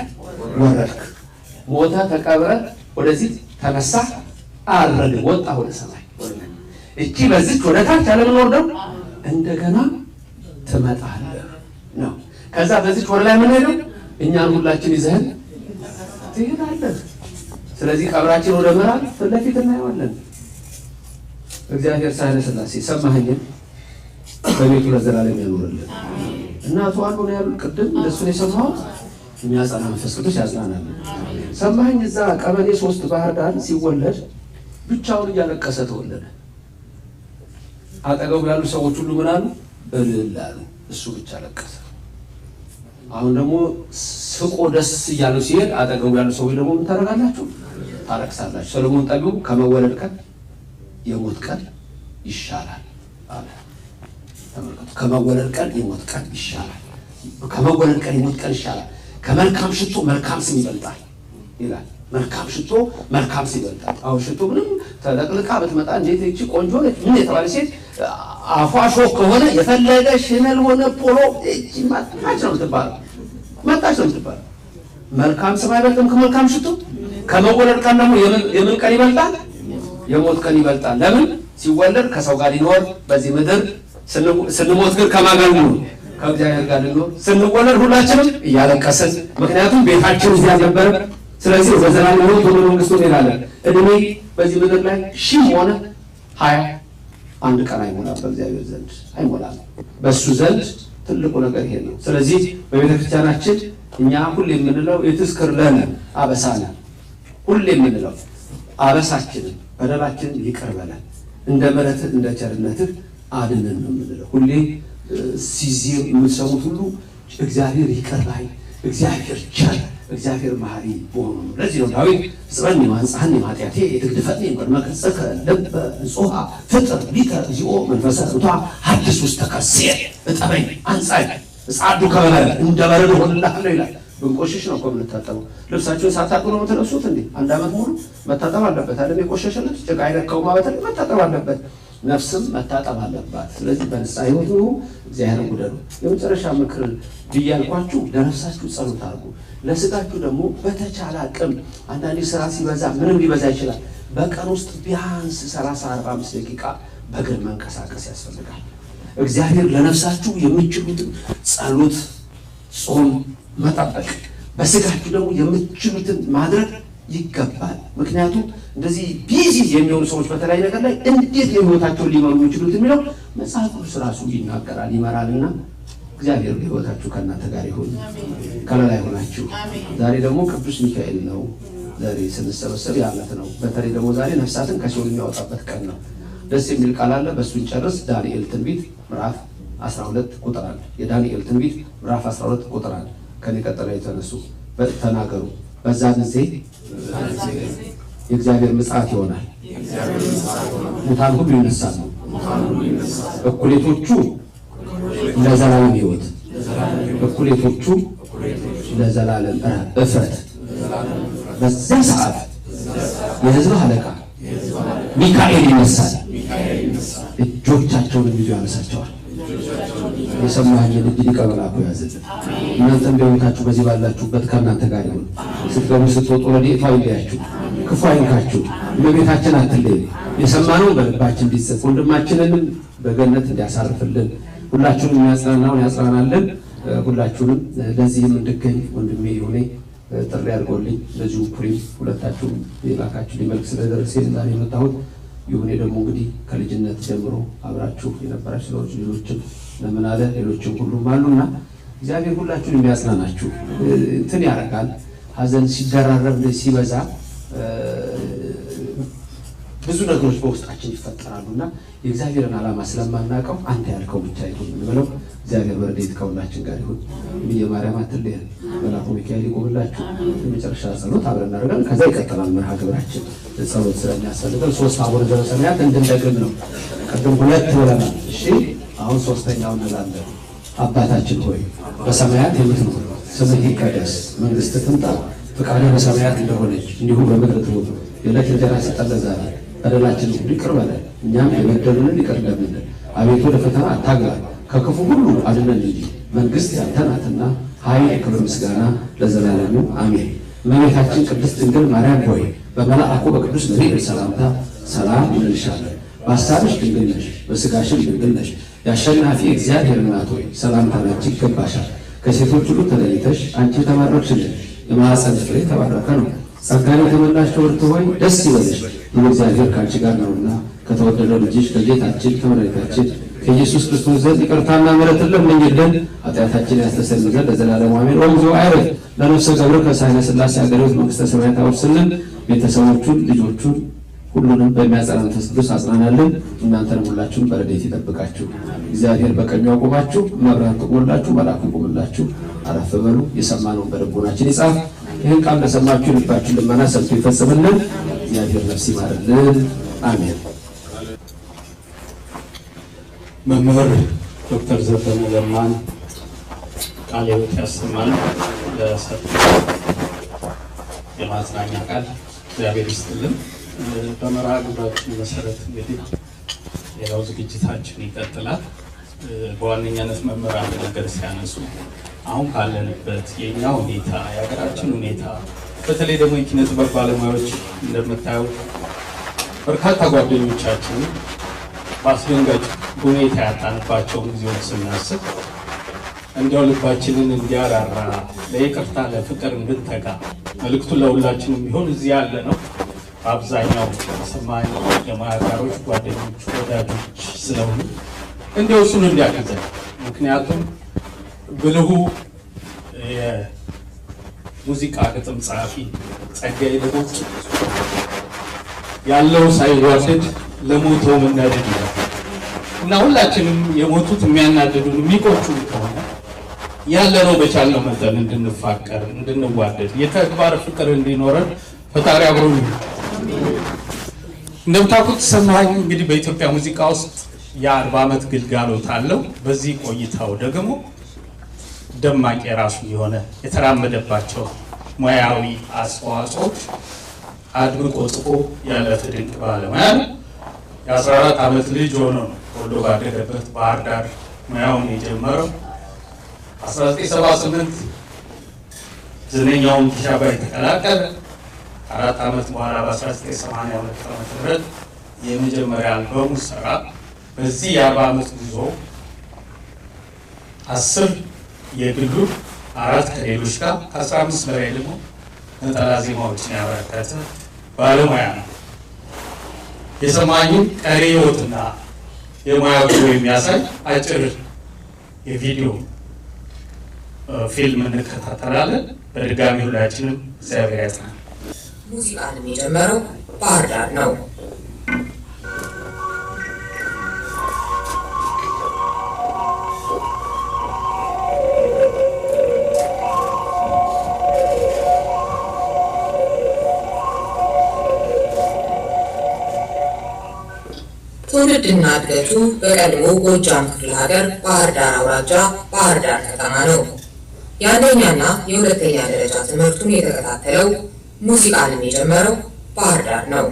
ወረድክ፣ ሞተ፣ ተቀብረ፣ ወደዚህ ተነሳ፣ አረገ፣ ወጣ ወደ ሰማይ። እቺ በዚች ወደ ታች ዓለም ወርደው እንደገና ትመጣለህ ነው። ከዛ በዚች ወደ ላይ ምን ሄደው እኛን ሁላችን ይዘህን ትሄዳለህ። ስለዚህ ቀብራችን ወደ ምዕራብ ፊት ለፊት እናየዋለን። እግዚአብሔር ሳህለ ሥላሴ ሰማኸኝን በቤቱ ለዘላለም ያኖርልን። እናቱ አሉ ነው ያሉት ቅድም እንደሱ ነው የሰማሁት። የሚያጸና መንፈስ ቅዱስ ያጽናናል። ሰማኸኝ እዛ ቀበሌ 3 ባህር ዳር ሲወለድ ብቻውን እያለቀሰ ተወለደ። አጠገቡ ያሉ ሰዎች ሁሉ ምን አሉ? እልል አሉ። እሱ ብቻ ለቀሰ። አሁን ደግሞ ስቆ ደስ እያለው ሲሄድ አጠገቡ ያሉ ሰዎች ደግሞ ምን ታደርጋላችሁ? ታለቅሳላችሁ። ሰሎሞን ጠቢቡ ከመወለድ ቀን የሞት ቀን ይሻላል አለ። ተመልከቱ። ከመወለድ ቀን የሞት ቀን ይሻላል። ከመወለድ ቀን የሞት ቀን ይሻላል። ከመልካም ሽቶ መልካም ስም ይበልጣል ይላል። መልካም ሽቶ መልካም ሲበልጣል። አሁን ሽቶ ምንም ተለቅልቃ ብትመጣ እንዴት እቺ ቆንጆ ነች ምን የተባለ ሴት አፏ ሾክ ከሆነ የፈለገ ሽነል ሆነ ፖሎ እቺ ማጣች ነው ትባል ማጣች ነው ትባል። መልካም ስም አይበልጥም ከመልካም ሽቶ። ከመወለድ ቀን ደግሞ የምን ቀን ይበልጣል? የሞት ቀን ይበልጣል። ለምን? ሲወለድ ከሰው ጋር ሊኖር በዚህ ምድር፣ ስንሞት ግን ከማን ጋር ነው? ከእግዚአብሔር ጋር ሊኖር። ስንወለድ ሁላችንም እያለቀስን፣ ምክንያቱም ቤታችን እዚያ ነበር። ስለዚህ በዘላለም ሕይወት ወደ መንግስቱ እንሄዳለን። እድሜ በዚህ ምድር ላይ 1000 ሆነ 20 አንድ ቀን አይሞላም፣ በእግዚአብሔር ዘንድ አይሞላም። በእሱ ዘንድ ትልቁ ነገር ይሄ ነው። ስለዚህ በቤተ ክርስቲያናችን እኛ ሁሌ የምንለው የትዝክር ለነ አበሳነ፣ ሁሌ የምንለው አበሳችንን በደላችንን ይቅር በለን እንደ ምሕረትህ እንደ ቸርነትህ አድነን ነው የምንለው። ሁሌ ሲዜም የምትሰሙት ሁሉ እግዚአብሔር ይቅር ባይ፣ እግዚአብሔር ቸር፣ እግዚአብሔር መሐሪ በሆኑ ነው። ለዚህ ነው ዳዊት ጽበኒ ወአንጽሐኒ ኃጢአቴ ትግድፈኒ ቅድመ ገጽከ ልበ ንጹሐ ፍጥር ሊተ እግዚኦ መንፈሰ ርቱዐ ሐድስ ውስተ ከርሥየ እጠበኝ አንጻኝ እጻዱ ከበለ እንደ በረዶ እሆንልሃለሁ ይላል። ብንቆሽሽ ነው እኮ የምንታጠበው። ልብሳችሁን ሳታጥቡ ነው የምትለብሱት እንዴ? አንድ ዓመት ሙሉ መታጠብ አለበት አይደል? የቆሸሸ ልብስ ጭቃ አይነካውም ማለት ነው። መታጠብ አለበት። ነፍስም መታጠብ አለባት። ስለዚህ በንስሐ ሕይወት ነው እግዚአብሔርን ውደዱ። የመጨረሻ ምክር ብያልኳችሁ ለነፍሳችሁ ጸሎት አድርጉ። ለስጋችሁ ደግሞ በተቻለ አቅም አንዳንዴ ስራ ሲበዛ ምንም ሊበዛ ይችላል። በቀን ውስጥ ቢያንስ 30-45 ደቂቃ በእግር መንቀሳቀስ ያስፈልጋል። እግዚአብሔር ለነፍሳችሁ የምትችሉትን ጸሎት፣ ጾም መጠበቅ፣ በስጋችሁ ደግሞ የምትችሉትን ማድረግ ይገባል። ምክንያቱም እንደዚህ ቢዚ የሚሆኑ ሰዎች በተለይ ነገር ላይ እንዴት ህይወታቸውን ሊመሩ የሚችሉት የሚለው መጽሐፍ ቅዱስ ራሱ ይናገራል፣ ይመራልና እግዚአብሔር ህይወታችሁ ከእናንተ ጋር ይሁን፣ ከለላ ይሁናችሁ። ዛሬ ደግሞ ቅዱስ ሚካኤል ነው። ዛሬ ስንሰበሰብ የዓመት ነው። በተለይ ደግሞ ዛሬ ነፍሳትን ከሲኦል የሚያወጣበት ቀን ነው። ደስ የሚል ቃል አለ። በእሱን ጨርስ። ዳንኤል ትንቢት ምዕራፍ 12 ቁጥር 1 የዳንኤል ትንቢት ምዕራፍ 12 ቁጥር 1 ከኔ ቀጥላ የተነሱ ተናገሩ። በዛ ጊዜ የእግዚአብሔር ምጽአት ይሆናል። ሙታን ሁሉ ይነሳሉ። እኩሌቶቹ ለዘላለም ሕይወት፣ እኩሌቶቹ ለዘላለም እፍረት። በዛ ሰዓት የሕዝብ አለቃ ሚካኤል ይነሳል፣ እጆቻቸውን ይዞ ያነሳቸዋል። የሰማኸኝን እጅ ሊቀ መላኩ ያዝልን። እናንተም በሕይወታችሁ በዚህ ባላችሁበት ከእናንተ ጋር ይሁን። ስትገቡ ስትወጡ ረድኤቱ አይለያችሁ፣ ክፉ አይንካችሁ። እመቤታችን አትለይ። የሰማነውን በልባችን እንዲጽፍ ወንድማችንንም በገነት እንዲያሳርፍልን ሁላችሁንም የሚያጽናናውን ያጽናናልን። ሁላችሁንም ለዚህም እንድገኝ ወንድሜ ይሁኔ ጥሪ አድርጎልኝ ለዚሁ ፕሪም ሁለታችሁም የላካችሁ ሊመልክ ስለደረሰኝ ዛሬ የመጣሁት። ይሁኔ ደግሞ እንግዲህ ከልጅነት ጀምሮ አብራችሁ የነበራችሁ ሰዎች ልጆችም ለምን አለ ሌሎችም ሁሉም አሉና እግዚአብሔር ሁላችሁን የሚያጽናናችሁ እንትን ያደርጋል። ሀዘን ሲደራረብ ሲበዛ ብዙ ነገሮች በውስጣችን ይፈጠራሉና የእግዚአብሔርን ዓላማ ስለማናውቀው አንተ ያልከው ብቻ ይሁን ብለው እግዚአብሔር በረድኤት ከሁላችን ጋር ይሁን። እምዬ ማርያም አትለየን፣ መልአኩ ሚካኤል ይቆምላችሁ። የመጨረሻ ጸሎት አብረን እናደርጋለን። ከዛ ይቀጥላል መርሃ ግብራችን። ጸሎት ስለሚያስፈልገን 3 አቡነ ዘበሰማያት እንድንደግም ነው። ቅድም 2 ብለናል። እሺ አሁን 3ኛው እንላለን። አባታችን ሆይ በሰማያት የምትኖር ስምህ ይቀደስ፣ መንግስትህ ትምጣ፣ ፈቃድህ በሰማያት እንደሆነች እንዲሁም በምድር ትሁን። የዕለት እንጀራችንን ስጠን ዛሬ፣ በደላችንን ሁሉ ይቅር በለን እኛም የበደሉንን ይቅር እንደምንል። አቤቱ ወደ ፈተና አታግባን ከክፉ ሁሉ አድነን እንጂ መንግስት ያንተ ናትና ኃይል፣ ክብር፣ ምስጋና ለዘላለሙ አሜን። እመቤታችን ቅድስት ድንግል ማርያም ሆይ በመልአኩ በቅዱስ ገብርኤል ሰላምታ ሰላም እንልሻለን። በሐሳብሽ ድንግል ነሽ፣ በሥጋሽም ድንግል ነሽ። የአሸናፊ እግዚአብሔር እናት ሆይ ሰላምታ ላንቺ ይገባሻል። ከሴቶች ሁሉ ተለይተሽ አንቺ የተባረክሽ ነሽ፣ የማኅፀንሽ ፍሬ የተባረከ ነው። ጸጋን የተመላሽ ክብርት ሆይ ደስ ይበልሽ፣ እግዚአብሔር ከአንቺ ጋር ነውና ከተወደደው ልጅሽ ከጌታችን ከመድኃኒታችን ከኢየሱስ ክርስቶስ ዘንድ ይቅርታና ምሕረትን ለምኝልን ኃጢአታችንን ያስተሰርይ ዘንድ ለዘላለሙ አሜን። ወእግዚኦ አይረፍ ለነፍሰ ገብረ ከሳህነ ሥላሴ አገሬት መንግሥተ ሰማያት አውርስልን። ቤተሰቦቹን ልጆቹን ሁሉንም በሚያጸና መንፈስ ቅዱስ አጽናናልን። እናንተንም ሁላችሁን በረድኤት ይጠብቃችሁ። እግዚአብሔር በቀኙ ያቆማችሁ፣ መብራን ትቆምላችሁ፣ መልአኩ ይቆምላችሁ። አረፍ በሉ። የሰማነውን በልቦናችን ይጻፍ። ይህን ቃል ለሰማችሁ ልባችሁን ልመና ሰምቶ ይፈጽምልን። እግዚአብሔር ነፍስ ይማርልን። አሜን።
መምህር ዶክተር ዘበነ ለማን ቃለ ሕይወት ያሰማል። የማጽናኛ ቃል እግዚአብሔር ይስጥልን። በመርሃ ግብራችን መሰረት እንግዲህ ሌላው ዝግጅታችን ይቀጥላል። በዋነኛነት መምህራን ነገር ሲያነሱ አሁን ካለንበት የኛ ሁኔታ የሀገራችን ሁኔታ በተለይ ደግሞ የኪነ ጥበብ ባለሙያዎች እንደምታዩት በርካታ ጓደኞቻችን በአስደንጋጭ ሁኔታ ያጣንባቸውን ጊዜዎች ስናስብ እንዲያው ልባችንን እንዲያራራ ለይቅርታ ለፍቅር እንድንተጋ መልእክቱን ለሁላችንም ቢሆን እዚህ ያለ ነው። በአብዛኛው ሰማኝ የሙያ አጋሮች፣ ጓደኞች፣ ወዳጆች ስለሆኑ እንዲያው እሱን እንዲያግዘን ምክንያቱም ብልሁ የሙዚቃ ግጥም ጸሐፊ ጸጋዬ ደቦጭ ያለው ሳይዋደድ ለሞተው መናደድ ይላል እና ሁላችንም የሞቱት የሚያናድዱን የሚቆጩን ከሆነ ያለነው በቻልነው መጠን እንድንፋቀር እንድንዋደድ የተግባር ፍቅር እንዲኖረን ፈጣሪ አብሮን እንደምታውቁት ሰማኝ እንግዲህ በኢትዮጵያ ሙዚቃ ውስጥ የ40 ዓመት ግልጋሎት አለው። በዚህ ቆይታው ደግሞ ደማቅ የራሱ የሆነ የተራመደባቸው ሙያዊ አስተዋጽኦች አድምቆ ጽፎ ያለፈ ድንቅ ባለሙያ ነው። የ14 ዓመት ልጅ ሆኖ ነው ወልዶ ባደገበት ባህር ዳር ሙያውን የጀመረው። 1978 ዝነኛውን ኪሻ ባይ ተቀላቀለ። 4 ዓመት በኋላ በ1982 ዓ.ም የመጀመሪያ አልበሙ ሰራ። በዚህ የ40 ዓመት ጉዞ 10 የግሉ 4 ከሌሎች ጋር 15 በላይ ደግሞ ነጠላ ዜማዎችን ያበረከተ ባለሙያ ነው። የሰማኝን ቀሪ ሕይወትና የሙያ ጉዞ የሚያሳይ አጭር የቪዲዮ ፊልም እንከታተላለን። በድጋሚ ሁላችንም እግዚአብሔር ያጽናን።
ሙዚቃን የጀመረው ባህር ዳር ነው። ትውልድና እድገቱ በቀድሞ ጎጃም ክፍለ ሀገር ባህር ዳር አውራጃ ባህር ዳር ከተማ ነው። የአንደኛና የሁለተኛ ደረጃ ትምህርቱን የተከታተለው ሙዚቃን የጀመረው ባህር ዳር ነው።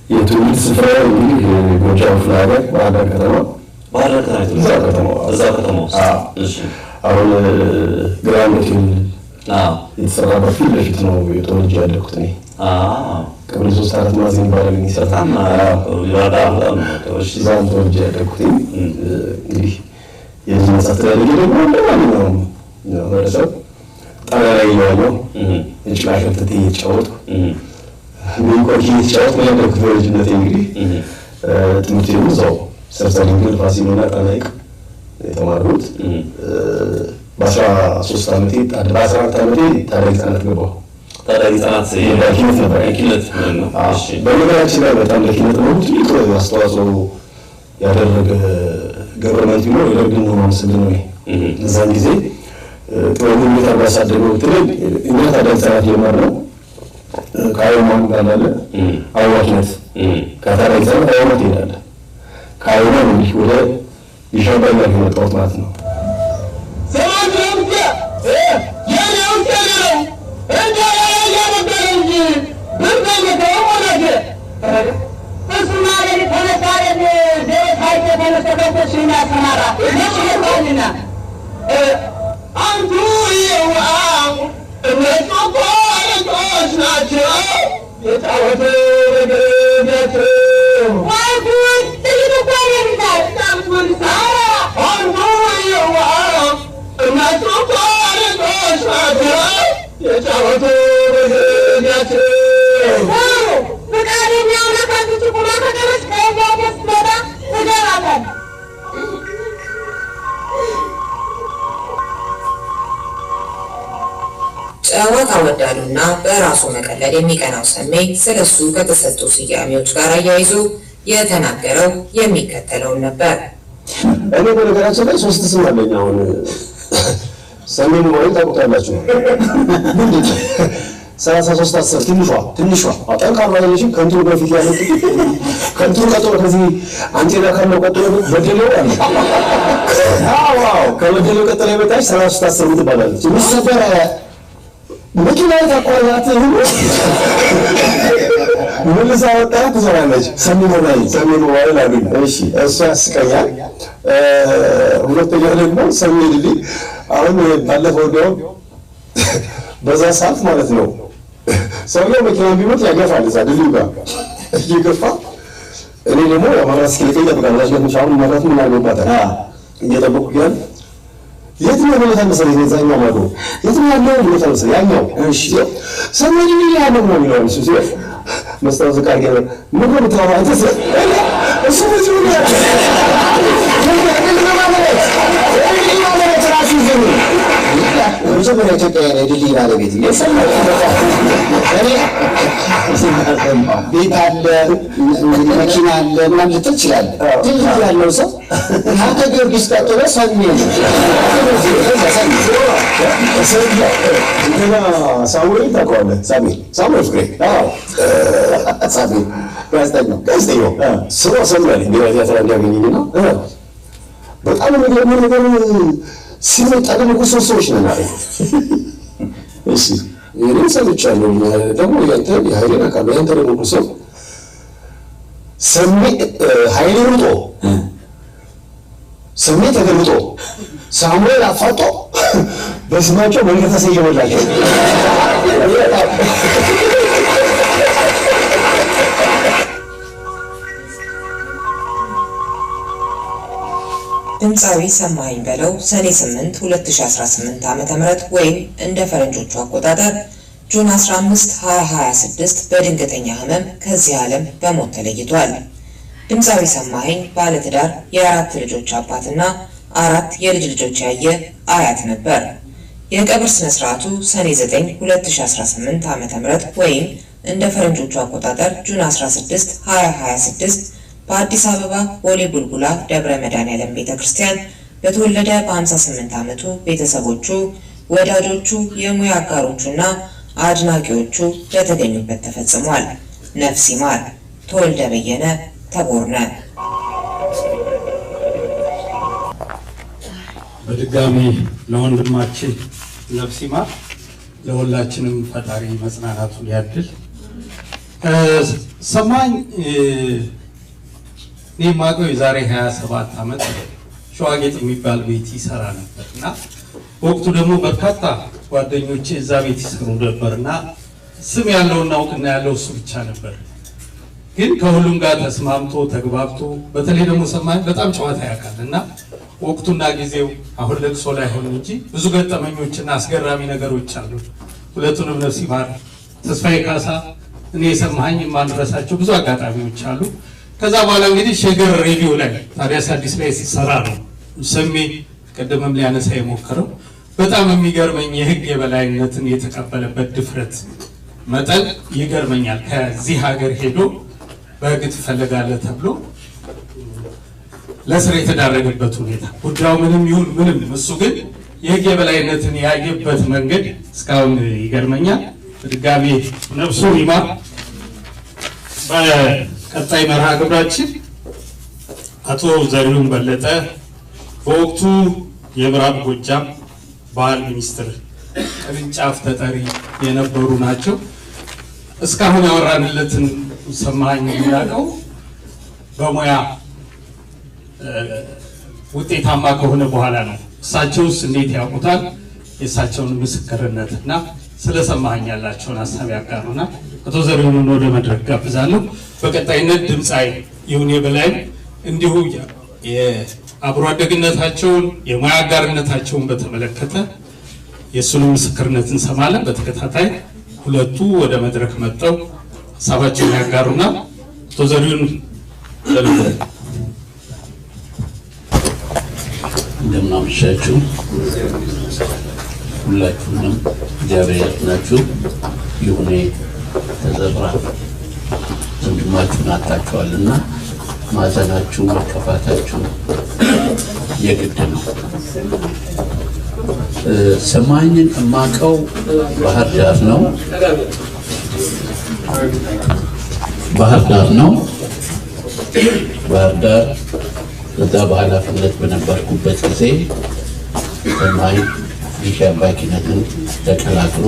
የትውልድ ስፍራ እንግዲህ ጎጃም ክፍለ ሀገር ባህር ዳር ከተማ
እዛ ከተማ
እሺ። አሁን ግራንድ ሆቴል የተሰራበት ፊት ለፊት ነው የተወልጄ ያደግኩት እኔ። ቀብሪ 3-4 ማዕዘን ባለኝ ይሰጣም እዛም ተወልጄ ያደግኩት እንግዲህ የልጅነት አስተዳደጌ ደግሞ እንደማንኛውም ማህበረሰብ ጣና ላይ እያለሁ የጭቃ ሸርተቴ እየተጫወትኩ ሚንቆርኪ እየተጫወትኩ ነው ያደግኩት በልጅነቴ። እንግዲህ ትምህርቴን እዛው ሰርሰሪ ድንግል ፋሲሎና ጣና ሐይቅ የተማርኩት። በ13 ዓመቴ በ14 ዓመቴ ታዳጊ ህጻናት ገባሁ።
ታዳጊ ህጻናት
ኪነት ነበር። ኪነት ነው። እሺ። በነገራችን ላይ በጣም ለኪነት ነው ትልቅ አስተዋጽኦ ያደረገ ገቨርንመንት ቢኖር የደርግን ነው ማመስገን ነው። እዛን ጊዜ ጥሩን ሁኔታ ባሳደገው ትልቅ እኛ ታዳጊ ህጻናት የማርነው ካይማን ጋላለ አዋጅነት ከታዳጊ ህጻናት አዋጅነት ይላል። ካይማ እንግዲህ ወደ ይሻባይ ላይ የመጣሁት ማለት ነው።
ጨዋታ ወዳዱና በራሱ መቀለድ የሚቀናው ሰሜ ስለሱ ከተሰጡ ስያሜዎች ጋር አያይዞ የተናገረው የሚከተለውን ነበር።
እኔ በነገራችን ላይ 3 ስም አለኝ። አሁን ሰሜን ሞባይል ታውቁታላችሁ? ምንድን ነው 3310 ትንሿ ጠንካራ አይደለሽም። ከንቱ በፊት ያለው ከንቱ ቀጥሎ ከዚህ አንቴና ካለው ቀጥሎ በደለው አለ። አዎ ከበደለው ቀጥሎ የመጣች 3310 ትባላለች። ምሰበረ መኪና ታቋላት ሁሉ መልሳ ወጣት ትሰራለች። ሰሜን ሞባይል አሉኝ። እሺ እሱ ያስቀኛል። ሁለተኛ ደግሞ ሰሜን ልጅ አሁን ባለፈው ነው በዛ ሰዓት ማለት ነው ሰውየው መኪና ቢሞት ያገፋል እዛ ድልድዩ ጋር እየገፋ እኔ ደግሞ መብራት እስኪልከኝ እጠብቃለሁ። ላሽገትሽ አሁን መብራት ምን አልገባታል እየጠበቁ ያለ የት ነው ብሎ ተመሰለ የዛኛው ማዶ የት ነው ያለው ብሎ ተመሰለ ያኛው እሺ ሰሜን ምን ያለው ነው የሚለው እሱ ሲል መስታወት ጋር ገለ ምን ነው ተራራ ተሰ እሱ ብዙ ነው መጀመሪያ ኢትዮጵያ የድልድይ ባለቤት የሰማው እኔ ቤት አለ መኪና አለ ምናምን ልትል ትችላለህ። ድልድይ ያለው ሰው ሀተ ጊዮርጊስ ቀጥሎ ሰሜን ሳሙኤል ታውቀዋለህ? ሳሙኤል ፍቅሬ ሳሙኤል ጋዜጠኛው ስራ ሰምራል ቲያትር እንዲያገኘኝና በጣም የሚገርም ነገር ሲመጣ ደግሞ ሶስት ሰዎች ነን አለ። እሺ ይሄን ሰምቻለሁ ደግሞ ያንተ የኃይሌን አውቃለሁ። ያንተ ደግሞ ሰው ሰሜ ኃይሌ ሩጦ ሰሜ ተገልጦ ሳሙኤል አፋጦ በስማቸው መንገድ ተሰየመላቸው።
ድምፃዊ ሰማኸኝ በለው ሰኔ 8 2018 ዓ.ም ወይም እንደ ፈረንጆቹ አቆጣጠር ጁን 15 2026 በድንገተኛ ህመም ከዚህ ዓለም በሞት ተለይቷል። ድምፃዊ ሰማኸኝ ባለትዳር የ4 ልጆች አባትና 4 የልጅ ልጆች ያየ አያት ነበር። የቀብር ስነ ስርዓቱ ሰኔ 9 2018 ዓ.ም ወይም እንደ ፈረንጆቹ አቆጣጠር ጁን 16 2026 በአዲስ አበባ ቦሌ ቡልቡላ ደብረ መድኃኔዓለም ቤተክርስቲያን በተወለደ በ58 ዓመቱ ቤተሰቦቹ፣ ወዳጆቹ፣ የሙያ አጋሮቹና አድናቂዎቹ በተገኙበት ተፈጽሟል። ነፍስ ይማር። ተወልደ በየነ ተቦርነ።
በድጋሚ ለወንድማችን ነፍስ ይማር፣ ለሁላችንም ፈጣሪ መጽናናቱን ያድል። ሰማኸኝ እኔ የማውቀው የዛሬ 27 ዓመት ሸዋጌጥ የሚባል ቤት ይሰራ ነበር እና ወቅቱ ደግሞ በርካታ ጓደኞቼ እዛ ቤት ይሰሩ ነበርና ስም ያለውና እውቅና ያለው እሱ ብቻ ነበር። ግን ከሁሉም ጋር ተስማምቶ ተግባብቶ በተለይ ደግሞ ሰማኸኝ በጣም ጨዋታ ያውቃል እና ወቅቱና ጊዜው አሁን ለቅሶ ላይ ሆነ እንጂ ብዙ ገጠመኞችና አስገራሚ ነገሮች አሉ። ሁለቱንም ነፍስ ይማር ተስፋዬ ካሳ እኔ ሰማኸኝ የማንረሳቸው ብዙ አጋጣሚዎች አሉ። ከዛ በኋላ እንግዲህ ሸገር ሬዲዮ ላይ ታዲያስ አዲስ ላይ ሲሰራ ነው ሰሜ ቀደምም ሊያነሳ የሞከረው። በጣም የሚገርመኝ የህግ የበላይነትን የተቀበለበት ድፍረት መጠን ይገርመኛል። ከዚህ ሀገር ሄዶ በህግ ትፈለጋለህ ተብሎ ለስር የተዳረገበት ሁኔታ ጉዳዩ ምንም ይሁን ምንም እሱ ግን የህግ የበላይነትን ያየበት መንገድ እስካሁን ይገርመኛል። ድጋሜ ነፍሱ ይማር። በቀጣይ መርሃ ግብራችን አቶ ዘሪሁን በለጠ በወቅቱ የምዕራብ ጎጃም ባህል ሚኒስትር ቅርንጫፍ ተጠሪ የነበሩ ናቸው። እስካሁን ያወራንለትን ሰማኸኝ የሚያውቀው በሙያ ውጤታማ ከሆነ በኋላ ነው። እሳቸውስ እንዴት ያውቁታል? የእሳቸውን ምስክርነትና ስለ ሰማኸኝ ያላቸውን ሀሳብ ያጋሩናል። አቶ ዘሪሁንን ወደ መድረክ ጋብዛለሁ። በቀጣይነት ድምፃዊ ይሁኔ በላይ እንዲሁ የአብሮ አደግነታቸውን የሙያ አጋርነታቸውን በተመለከተ የእሱን ምስክርነት እንሰማለን። በተከታታይ ሁለቱ ወደ መድረክ መጥተው ሀሳባቸውን ያጋሩናል። አቶ ዘሪሁን
እንደምን አመሻችሁ።
ሁላችሁንም እግዚአብሔር ያጽናችሁ። ይሁኔ ተዘራ ወንድማችሁን አጣችኋልና ማዘናችሁ መከፋታችሁ የግድ ነው። ሰማኝን የማውቀው ባህር ዳር ነው። ባህር ዳር እዛ በኃላፊነት በነበርኩበት ጊዜ ሰማኝ ጊሼ አባይ ኪነትን ተቀላቅሎ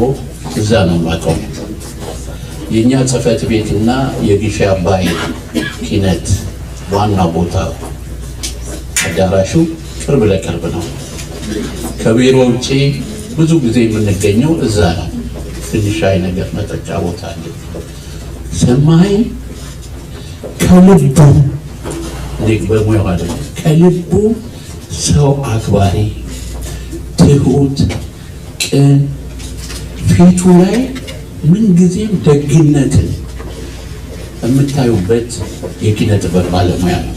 እዛ ነው የማውቀው። የእኛ ጽሕፈት ቤትና የጊሼ አባይ ኪነት ዋና ቦታ አዳራሹ ቅርብ ለቅርብ ነው። ከቢሮ ውጪ ብዙ ጊዜ የምንገኘው እዛ ነው። ትንሽ ሻይ ነገር መጠጫ ቦታ አለ። ሰማኸኝ ከልቡ በሙያው አይደለም፣ ከልቡ ሰው አክባሪ፣ ትሁት፣ ቅን፣ ፊቱ ላይ ምንጊዜም ደግነትን የምታዩበት የኪነ ጥበብ ባለሙያ ነው።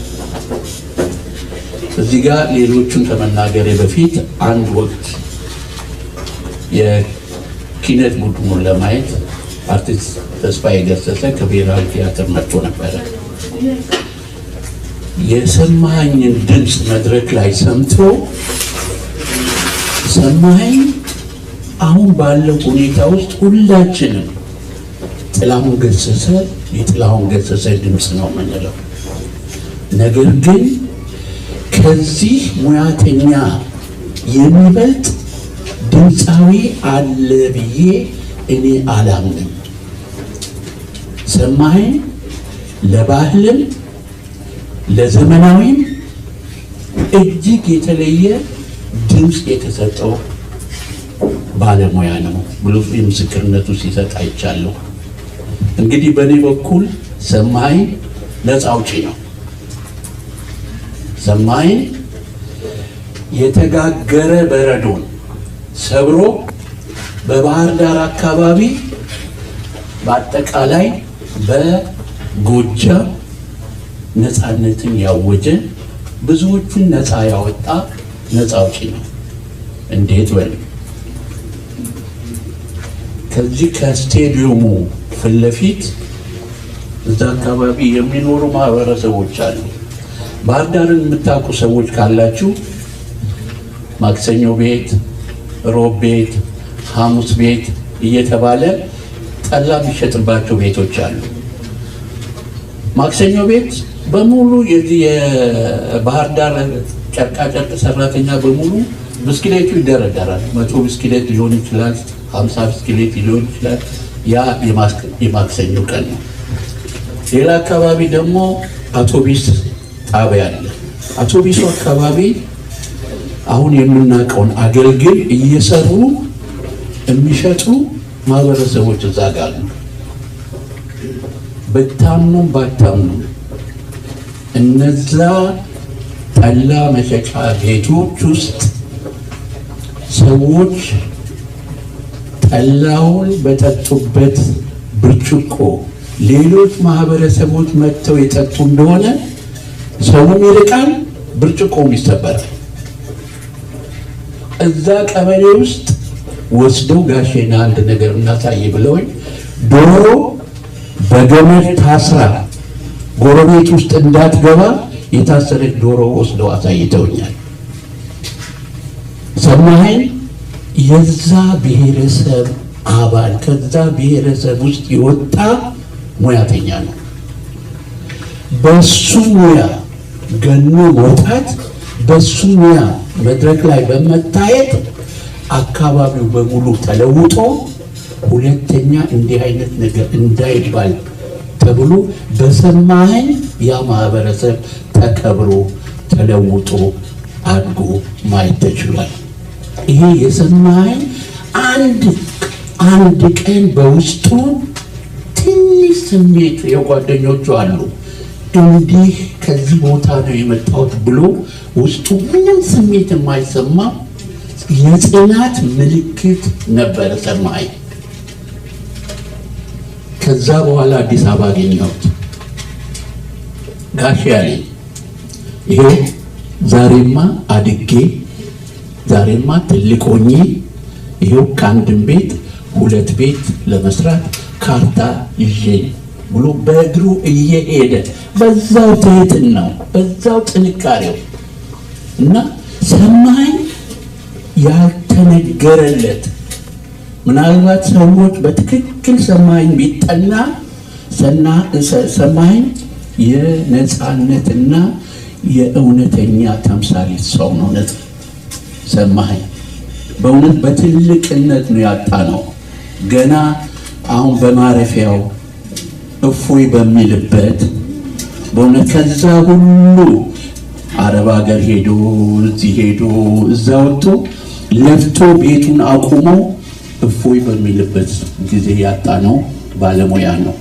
እዚህ ጋር ሌሎቹን ከመናገሬ በፊት አንድ ወቅት የኪነት ቡድኑን ለማየት አርቲስት ተስፋዬ ገሰሰ ከብሔራዊ ቲያትር መጥቶ ነበረ። የሰማኸኝን ድምፅ መድረክ ላይ ሰምቶ ሰማኸኝ አሁን ባለው ሁኔታ ውስጥ ሁላችንም ጥላሁን ገሰሰ የጥላሁን ገሰሰ ድምፅ ነው የምንለው። ነገር ግን ከዚህ ሙያተኛ የሚበልጥ ድምፃዊ አለ ብዬ እኔ አላምንም። ሰማኸኝ ለባህልም ለዘመናዊም እጅግ የተለየ ድምፅ የተሰጠው ባለሙያ ነው ብሎ ምስክርነቱ ሲሰጥ አይቻለሁ። እንግዲህ በእኔ በኩል ሰማኸኝ ነፃ አውጪ ነው። ሰማኸኝ የተጋገረ በረዶን ሰብሮ በባህር ዳር አካባቢ በአጠቃላይ በጎጃም ነፃነትን ያወጀ ብዙዎቹን ነፃ ያወጣ ነፃ አውጪ ነው። እንዴት በል ከዚህ ከስቴዲየሙ ፊት ለፊት እዛ አካባቢ የሚኖሩ ማህበረሰቦች አሉ። ባህር ዳርን የምታውቁ ሰዎች ካላችሁ ማክሰኞ ቤት፣ ሮብ ቤት፣ ሐሙስ ቤት እየተባለ ጠላ የሚሸጥባቸው ቤቶች አሉ። ማክሰኞ ቤት በሙሉ የዚህ የባህር ዳር ጨርቃጨርቅ ሰራተኛ በሙሉ ብስክሌቱ ይደረደራል። 100 ብስክሌት ሊሆን ይችላል፣ 50 ብስክሌት ሊሆን ይችላል። ያ የማክሰኞ ቀን ነው። ሌላ አካባቢ ደግሞ አውቶቢስ ጣቢያ አለ። አውቶቢሱ አካባቢ አሁን የምናውቀውን አገልግል እየሰሩ የሚሸጡ ማህበረሰቦች እዛ ጋር አሉ። በታምኑም ባታምኑም እነዛ ጠላ መሸጫ ቤቶች ውስጥ ሰዎች ጠላውን በጠጡበት ብርጭቆ ሌሎች ማህበረሰቦች መጥተው የጠጡ እንደሆነ ሰውም ይርቃል፣ ብርጭቆም ይሰበራል። እዛ ቀበሌ ውስጥ ወስደው ጋሼና አንድ ነገር እናሳይ ብለውኝ ዶሮ በገመድ ታስራ ጎረቤት ውስጥ እንዳትገባ የታሰረች ዶሮ ወስደው አሳይተውኛል። ሰማኸኝ የዛ ብሔረሰብ አባል ከዛ ብሔረሰብ ውስጥ የወጣ ሙያተኛ ነው። በሱ ሙያ ገኖ መውጣት፣ በሱ ሙያ መድረክ ላይ በመታየት አካባቢው በሙሉ ተለውጦ ሁለተኛ እንዲህ አይነት ነገር እንዳይባል ተብሎ በሰማኸኝ ያ ማህበረሰብ ተከብሮ ተለውጦ አድጎ ማየት ተችሏል። ይሄ የሰማኸኝ አንድ ቀን በውስጡ ትንሽ ስሜት የጓደኞቹ አሉ እንዲህ ከዚህ ቦታ ነው የመጣሁት ብሎ ውስጡ ምንም ስሜት የማይሰማ የጽናት ምልክት ነበረ ሰማኸኝ። ከዛ በኋላ አዲስ አበባ አገኘሁት። ጋሼ ያለኝ ይሄ ዛሬማ አድጌ ዛሬማ ትልቅ ሆኜ
ይሄው ከአንድም ቤት 2 ቤት ለመስራት ካርታ ይዤ ብሎ በእግሩ እየሄደ በዛው ትህትናው በዛው ጥንካሬው እና ሰማኸኝ ያልተነገረለት ምናልባት ሰዎች በትክክል ሰማኸኝ ቢጠና ሰማኸኝ የነፃነትና የእውነተኛ ተምሳሌት ሰው ነው። ሰማኸኝ በእውነት በትልቅነት ነው ያጣነው። ገና አሁን በማረፊያው እፎይ በሚልበት በእውነት ከዛ ሁሉ አረብ ሀገር ሄዶ እዚህ ሄዶ እዛ ወጥቶ ለፍቶ ቤቱን አቁሞ እፎይ በሚልበት ጊዜ ያጣነው ባለሙያ ነው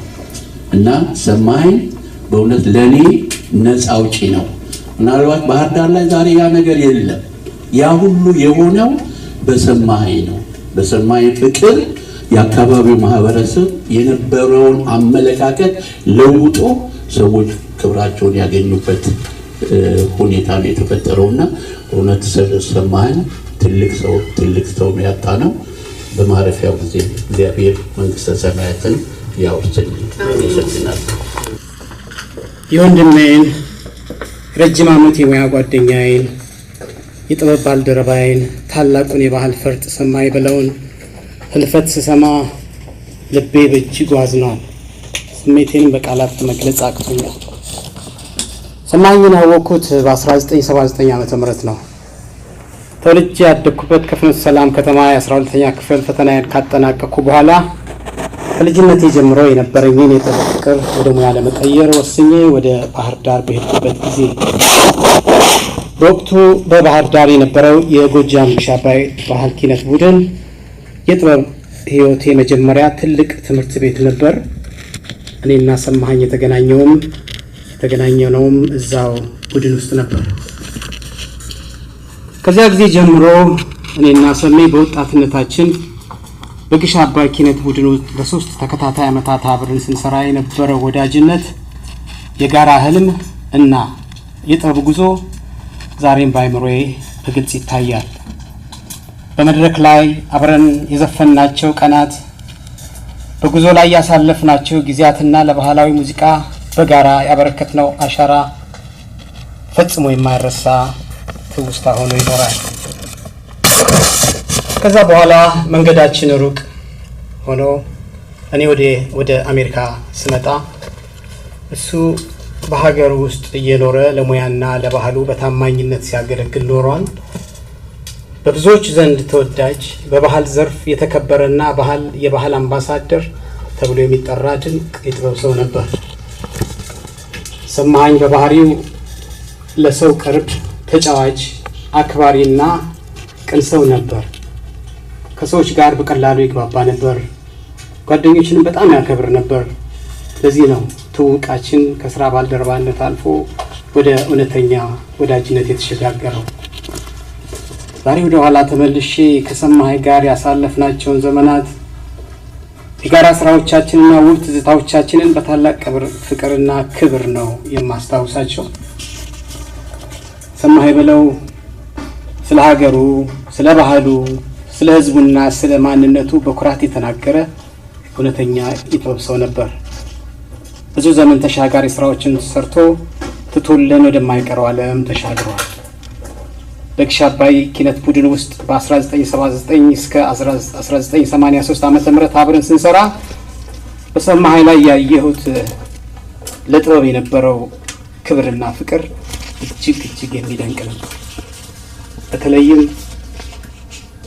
እና ሰማኸኝ በእውነት ለኔ ነፃ አውጪ ነው። ምናልባት ባህር ዳር ላይ ዛሬ ያ ነገር የለም። ያ ሁሉ የሆነው በሰማኸኝ ነው። በሰማኸኝ ፍቅር የአካባቢው ማህበረሰብ የነበረውን አመለካከት ለውጦ ሰዎች ክብራቸውን ያገኙበት ሁኔታ ነው የተፈጠረውና እውነት ሰማኸኝ ትልቅ ሰው ያጣ ነው። በማረፊያው ጊዜ እግዚአብሔር መንግስተ ሰማያትን ያወርስልን። ይሰጥናል።
የወንድሜን ረጅም ዓመት የሙያ ጓደኛዬን የጥበብ ባልደረባዬን ታላቁን የባህል ፈርጥ ሰማኸኝ በለውን ህልፈት ስሰማ ልቤ በእጅጉ አዝኗል። ስሜቴንም በቃላት መግለጽ አቅቶኛል። ሰማኸኝን ያወቅኩት በ1979 ዓመተ ምህረት ነው። ተወልጄ ያደግኩበት ከፍኖተ ሰላም ከተማ የ12ኛ ክፍል ፈተናዬን ካጠናቀቅኩ በኋላ ከልጅነቴ ጀምሮ የነበረኝን የጥበብ ፍቅር ወደ ሙያ ለመቀየር ወስኜ ወደ ባህር ዳር በሄድኩበት ጊዜ በወቅቱ በባህር ዳር የነበረው የጎጃም ግሽ አባይ ባህል ኪነት ቡድን የጥበብ ህይወቴ መጀመሪያ ትልቅ ትምህርት ቤት ነበር። እኔና ሰማኸኝ የተገናኘነውም እዛው ቡድን ውስጥ ነበር። ከዚያ ጊዜ ጀምሮ እኔና ሰሜ በወጣትነታችን በግሽ አባይ ኪነት ቡድን ውስጥ ለ3 ተከታታይ ዓመታት አብረን ስንሰራ የነበረው ወዳጅነት፣ የጋራ ህልም እና የጥበብ ጉዞ ዛሬም በአይምሮዬ በግልጽ ይታያል። በመድረክ ላይ አብረን የዘፈናቸው ቀናት፣ በጉዞ ላይ ያሳለፍናቸው ጊዜያትና ለባህላዊ ሙዚቃ በጋራ ያበረከትነው አሻራ ፈጽሞ የማይረሳ ትውስታ ሆኖ ይኖራል። ከዛ በኋላ መንገዳችን ሩቅ ሆኖ እኔ ወደ አሜሪካ ስመጣ እሱ በሀገር ውስጥ እየኖረ ለሙያና ለባህሉ በታማኝነት ሲያገለግል ኖሯል። በብዙዎች ዘንድ ተወዳጅ፣ በባህል ዘርፍ የተከበረና የባህል አምባሳደር ተብሎ የሚጠራ ድንቅ የጥበብ ሰው ነበር። ሰማኸኝ በባህሪው ለሰው ቅርብ፣ ተጫዋች፣ አክባሪና ቅን ሰው ነበር። ከሰዎች ጋር በቀላሉ ይግባባ ነበር። ጓደኞችንም በጣም ያከብር ነበር። ለዚህ ነው ትውውቃችን ከስራ ባልደረባነት አልፎ ወደ እውነተኛ ወዳጅነት የተሸጋገረው። ዛሬ ወደ ኋላ ተመልሼ ከሰማኸኝ ጋር ያሳለፍናቸውን ዘመናት የጋራ ስራዎቻችንና ውብ ትዝታዎቻችንን በታላቅ ፍቅርና ክብር ነው የማስታውሳቸው። ሰማኸኝ በለው ስለ ሀገሩ፣ ስለ ባህሉ፣ ስለ ህዝቡና ስለ ማንነቱ በኩራት የተናገረ እውነተኛ የጥበብ ሰው ነበር። ብዙ ዘመን ተሻጋሪ ስራዎችን ሰርቶ ትቶልን ወደማይቀረው ዓለም ተሻግሯል። በግሽ አባይ ኪነት ቡድን ውስጥ በ1979 እስከ 1983 ዓመተ ምህረት አብረን ስንሰራ በሰማኸኝ ላይ ያየሁት ለጥበብ የነበረው ክብርና ፍቅር እጅግ የሚደንቅ ነበር። በተለይም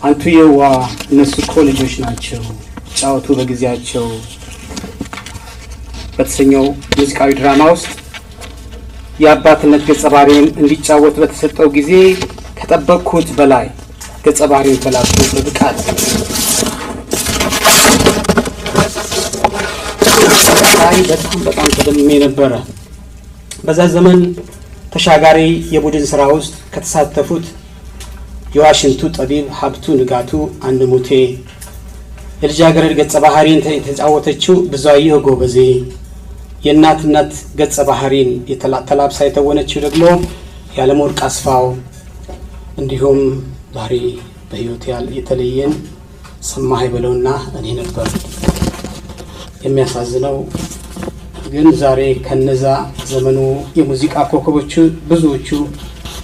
አንቱ የዋ እነሱ እኮ ልጆች ናቸው ጫወቱ በጊዜያቸው በተሰኘው ሙዚቃዊ ድራማ ውስጥ የአባትነት ገጸ ባህሪን እንዲጫወት በተሰጠው ጊዜ ከጠበቅኩት በላይ ገጸ ባህሪውን ተላብሶ በብቃት በጣም ተደምሜ ነበረ። በዛ ዘመን ተሻጋሪ የቡድን ስራ ውስጥ ከተሳተፉት የዋሽንቱ ጠቢብ ሀብቱ ንጋቱ አንሙቴ፣ የልጃገረድ ገጸ ባህሪን የተጫወተችው ብዙአየሁ ጎበዜ፣ የእናትነት ገጸ ባህሪን ተላብሳ የተወነችው ደግሞ ያለምወርቅ አስፋው፣ እንዲሁም ዛሬ በህይወት የተለየን ሰማኸኝ በለውና እኔ ነበር። የሚያሳዝነው ግን ዛሬ ከነዛ ዘመኑ የሙዚቃ ኮከቦች ብዙዎቹ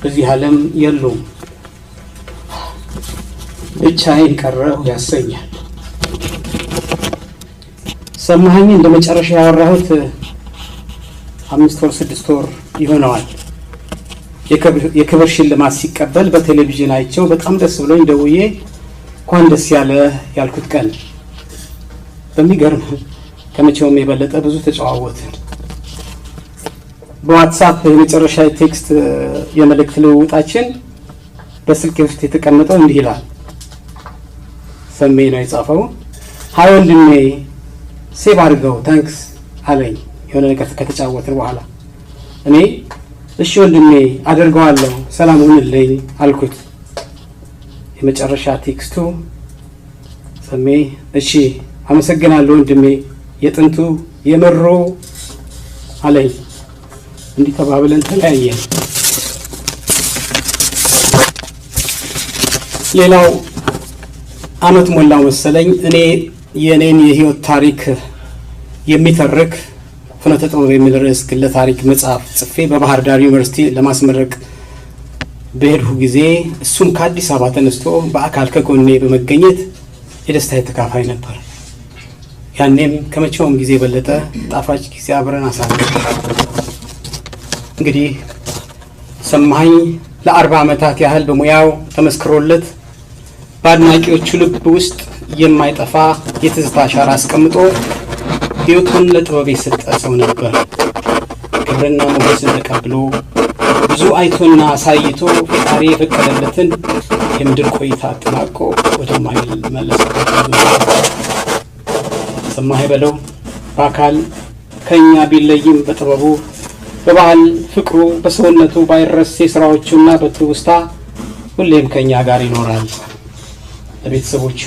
በዚህ ዓለም የሉም። ብቻዬን ቀረሁ ያሰኛል። ሰማኸኝ እንደ መጨረሻ ያወራሁት 5 ወር 6 ወር ይሆነዋል። የክብር ሽልማት ሲቀበል በቴሌቪዥን አይቼው በጣም ደስ ብሎኝ ደውዬ እንኳን ደስ ያለ ያልኩት ቀን። በሚገርም ከመቼውም የበለጠ ብዙ ተጨዋወትን። በዋትስአፕ የመጨረሻ ቴክስት የመልእክት ልውውጣችን በስልክ ውስጥ የተቀመጠው እንዲህ ይላል። ሰሜ ነው የጻፈው። ሃይ ወንድሜ ሴቭ አድርገው ታንክስ አለኝ የሆነ ነገር ከተጫወትን በኋላ። እኔ እሺ ወንድሜ አደርገዋለሁ ሰላም ሁንልኝ አልኩት። የመጨረሻ ቴክስቱ ሰሜ እሺ አመሰግናለሁ ወንድሜ የጥንቱ የምሮ አለኝ። እንዲህ ተባብለን ተለያየን። ሌላው አመት ሞላው መሰለኝ እኔ የኔን የህይወት ታሪክ የሚተርክ ፍኖተ ጥበብ የሚል ርዕስ ግለ ታሪክ መጽሐፍ ጽፌ በባህር ዳር ዩኒቨርሲቲ ለማስመረቅ በሄድሁ ጊዜ እሱም ከአዲስ አበባ ተነስቶ በአካል ከጎኔ በመገኘት የደስታዬ ተካፋይ ነበር። ያኔም ከመቼውም ጊዜ በለጠ ጣፋጭ ጊዜ አብረን አሳለፍን። እንግዲህ ሰማኸኝ ለ40 ዓመታት ያህል በሙያው ተመስክሮለት በአድናቂዎቹ ልብ ውስጥ የማይጠፋ የትዝታ አሻራ አስቀምጦ ሕይወቱን ለጥበብ የሰጠ ሰው ነበር። ክብርና ሞገስን ተቀብሎ ብዙ አይቶና አሳይቶ ፈጣሪ የፈቀደለትን የምድር ቆይታ አጠናቆ ወደማይመለስ ሰማኸኝ በለው በአካል ከኛ ቢለይም በጥበቡ በባህል ፍቅሩ በሰውነቱ ባይረስ የሥራዎቹና በትውስታ ሁሌም ከኛ ጋር ይኖራል። ለቤተሰቦቹ፣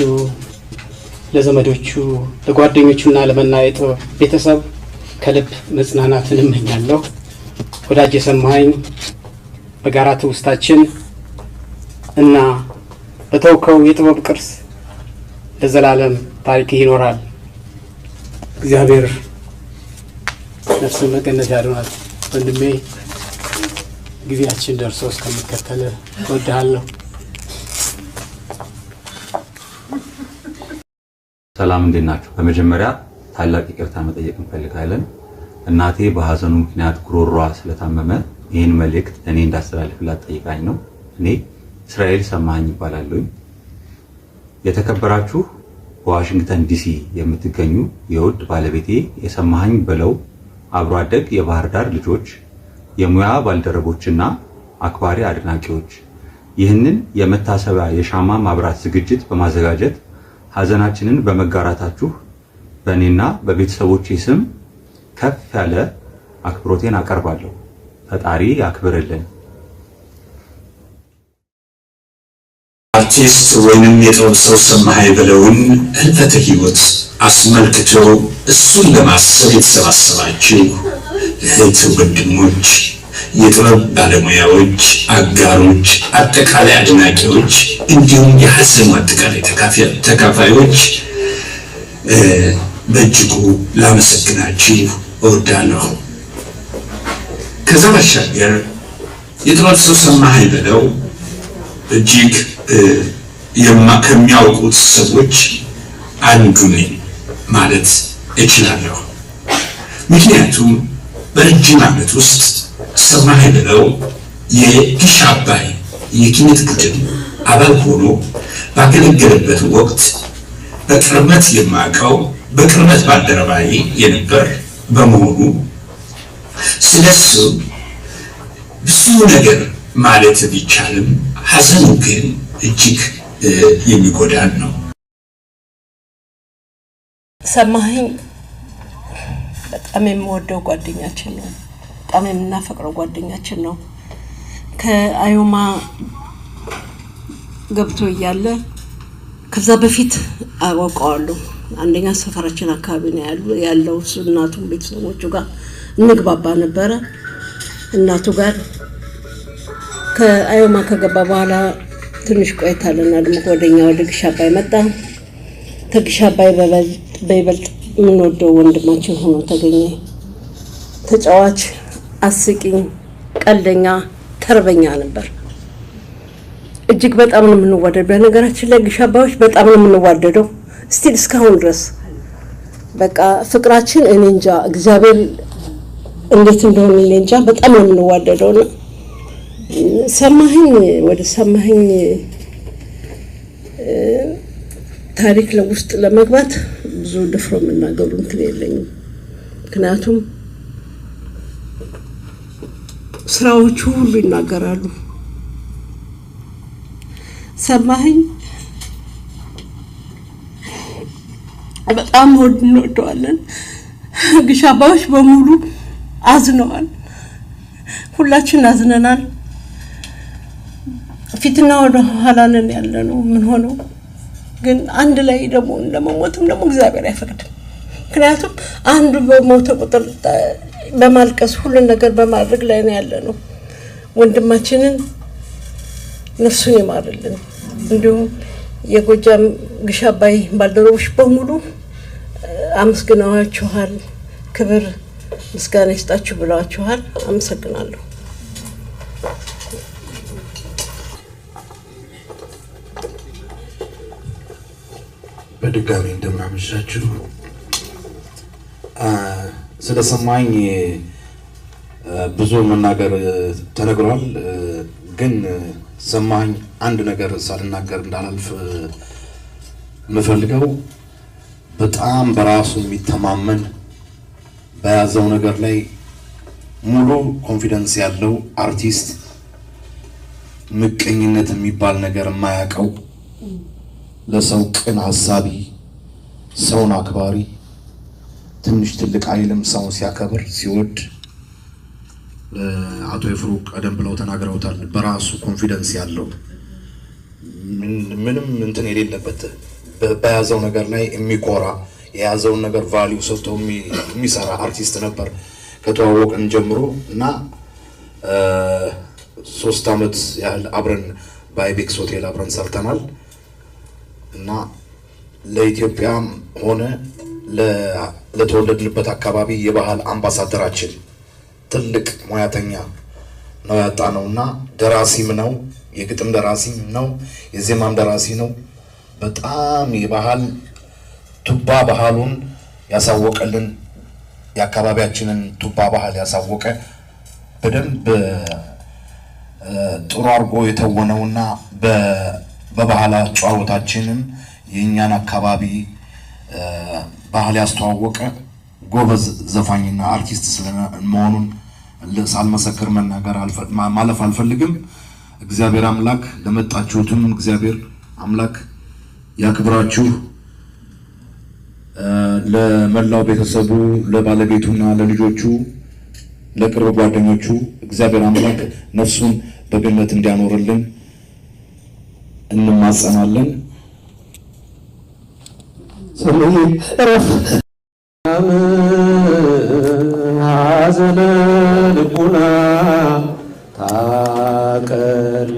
ለዘመዶቹ፣ ለጓደኞቹና ለመላው የጥበብ ቤተሰብ ከልብ መጽናናትን እመኛለሁ። ወዳጅ ሰማኸኝ በጋራ ትውስታችን እና በተውከው የጥበብ ቅርስ ለዘላለም ታሪክ ይኖራል። እግዚአብሔር ነፍስን በገነት ያድናል። ወንድሜ ጊዜያችን ደርሶ እስከምከተል እወድሃለሁ።
ሰላም እንዴት ናችሁ? በመጀመሪያ ታላቅ ይቅርታ መጠየቅ እንፈልጋለን። እናቴ በሐዘኑ ምክንያት ጉሮሯ ስለታመመ ይህን መልእክት እኔ እንዳስተላልፍላት ጠይቃኝ ነው። እኔ እስራኤል ሰማኸኝ ይባላለሁ። የተከበራችሁ በዋሽንግተን ዲሲ የምትገኙ የውድ ባለቤቴ የሰማኸኝ በለው አብሮ አደግ የባህር ዳር ልጆች፣ የሙያ ባልደረቦችና አክባሪ አድናቂዎች ይህንን የመታሰቢያ የሻማ ማብራት ዝግጅት በማዘጋጀት ሐዘናችንን በመጋራታችሁ በእኔና በቤተሰቦቼ ስም ከፍ ያለ አክብሮቴን አቀርባለሁ። ፈጣሪ ያክብርልን።
አርቲስት ወይንም የጥበብ ሰው ሰማኸኝ በለውን ህልፈተ ህይወት አስመልክቶ እሱን ለማሰብ የተሰባሰባችሁ እህት ወንድሞች፣ የጥበብ ባለሙያዎች፣ አጋሮች፣ አጠቃላይ አድናቂዎች እንዲሁም የሐዘኑ አጠቃላይ ተካፋዮች በእጅጉ ላመሰግናችሁ እወዳለሁ። ከዛ ባሻገር የጥበብ ሰው ሰማኸኝ በለው እጅግ ከሚያውቁት ሰዎች አንዱ ነኝ ማለት እችላለሁ። ምክንያቱም በረጅም ዓመት ውስጥ ሰማኸኝ በለው የግሽ አባይ የኪነት ቡድን አባል ሆኖ ባገለገለበት ወቅት በቅርበት የማውቀው በቅርበት ባልደረባዬ የነበር በመሆኑ ስለሱ ብዙ ነገር ማለት ቢቻልም ሐዘኑ ግን እጅግ የሚጎዳን ነው።
ሰማኸኝ በጣም የምወደው ጓደኛችን ነው። በጣም የምናፈቅረው ጓደኛችን ነው። ከአዮማ ገብቶ እያለ ከዛ በፊት አውቀዋለሁ። አንደኛ ሰፈራችን አካባቢ ነው ያለው። እናቱም ቤተሰቦቹ ጋር እንግባባ ነበረ። እናቱ ጋር ከአዮማ ከገባ በኋላ ትንሽ ቆይታለና ደግሞ ወደኛ ወደ ግሽ አባይ መጣ። ተግሻ በይበልጥ የምንወደው ወንድማችን ሆኖ ተገኘ። ተጫዋች፣ አስቂኝ፣ ቀልደኛ፣ ተርበኛ ነበር። እጅግ በጣም ነው የምንዋደደው። በነገራችን ላይ ግሻባዎች በጣም ነው የምንዋደደው ስቲል እስካሁን ድረስ። በቃ ፍቅራችን እኔ እንጃ እግዚአብሔር እንዴት እንደሆነ እኔ እንጃ በጣም ነው የምንዋደደው። ነው ሰማኸኝ ታሪክ ለውስጥ ለመግባት ብዙ ድፍሮ የምናገሩ እንትን የለኝም። ምክንያቱም ስራዎቹ ሁሉ ይናገራሉ። ሰማኸኝ በጣም እንወደዋለን። ግሻባዎች በሙሉ አዝነዋል። ሁላችን አዝነናል። ፊትና ወደ ኋላ ነን ያለነው ምን ሆነው ግን አንድ ላይ ደግሞ ለመሞትም ደግሞ እግዚአብሔር አይፈቅድም። ምክንያቱም አንዱ በሞተ ቁጥር በማልቀስ ሁሉ ነገር በማድረግ ላይ ነው ያለነው። ወንድማችንን ነፍሱን ይማርልን። እንዲሁም የጎጃም ግሻባይ ባልደረቦች በሙሉ አመስግናችኋል። ክብር ምስጋና ይስጣችሁ ብለዋችኋል። አመሰግናለሁ።
በድጋሚ እንደምናመሻችሁ። ስለሰማኝ ብዙ መናገር ተነግሯል። ግን ሰማኝ አንድ ነገር ሳልናገር እንዳላልፍ የምፈልገው በጣም በራሱ የሚተማመን በያዘው ነገር ላይ ሙሉ ኮንፊደንስ ያለው አርቲስት፣ ምቀኝነት የሚባል ነገር የማያውቀው፣ ለሰው ቅን ሀሳቢ፣ ሰውን አክባሪ፣ ትንሽ ትልቅ አይልም፣ ሰውን ሲያከብር ሲወድ፣ አቶ ይፍሩ ቀደም ብለው ተናግረውታል። በራሱ ኮንፊደንስ ያለው ምንም እንትን የሌለበት በያዘው ነገር ላይ የሚኮራ የያዘውን ነገር ቫልዩ ሰጥቶ የሚሰራ አርቲስት ነበር ከተዋወቅን ጀምሮ እና 3 ዓመት ያህል አብረን በአይቤክስ ሆቴል አብረን ሰርተናል እና ለኢትዮጵያም ሆነ ለተወለድንበት አካባቢ የባህል አምባሳደራችን ትልቅ ሙያተኛ ነው ያጣነውና ደራሲም ነው፣ የግጥም ደራሲም ነው፣ የዜማም ደራሲ ነው። በጣም የባህል ቱባ ባህሉን ያሳወቀልን የአካባቢያችንን ቱባ ባህል ያሳወቀ በደንብ ጥሩ አድርጎ የተወነውና በባህል ጨዋታችንም የኛን አካባቢ ባህል ያስተዋወቀ ጎበዝ ዘፋኝና አርቲስት ስለመሆኑን ሳልመሰክር መናገር ማለፍ አልፈልግም። እግዚአብሔር አምላክ ለመጣችሁትም እግዚአብሔር አምላክ ያክብራችሁ። ለመላው ቤተሰቡ፣ ለባለቤቱና ለልጆቹ፣ ለቅርብ ጓደኞቹ እግዚአብሔር አምላክ ነፍሱን በገነት እንዲያኖርልን እንማጸናለን። ሐዘነ ልቡና ታቀልል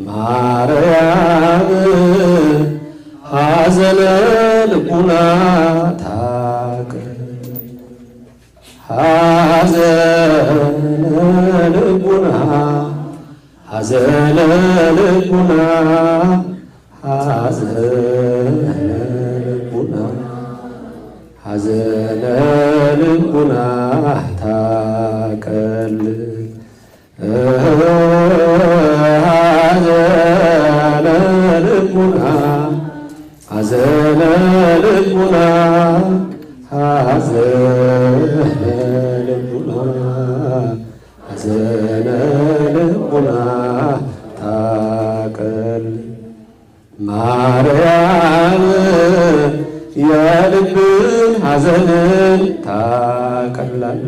ማርያም ሐዘነ ልቡና ታቀልል ሐዘነ ልቡና ሐዘነ ልቡና ሐዘነ ልቡና ሐዘነ ልቡና ታቀልል ሐዘነ ልቡና ሐዘነ ልቡና ሐዘነ ልቡና ሐዘነ ልቡና ታቀልል ማርያም የልብን ሐዘንን ታቀላለች።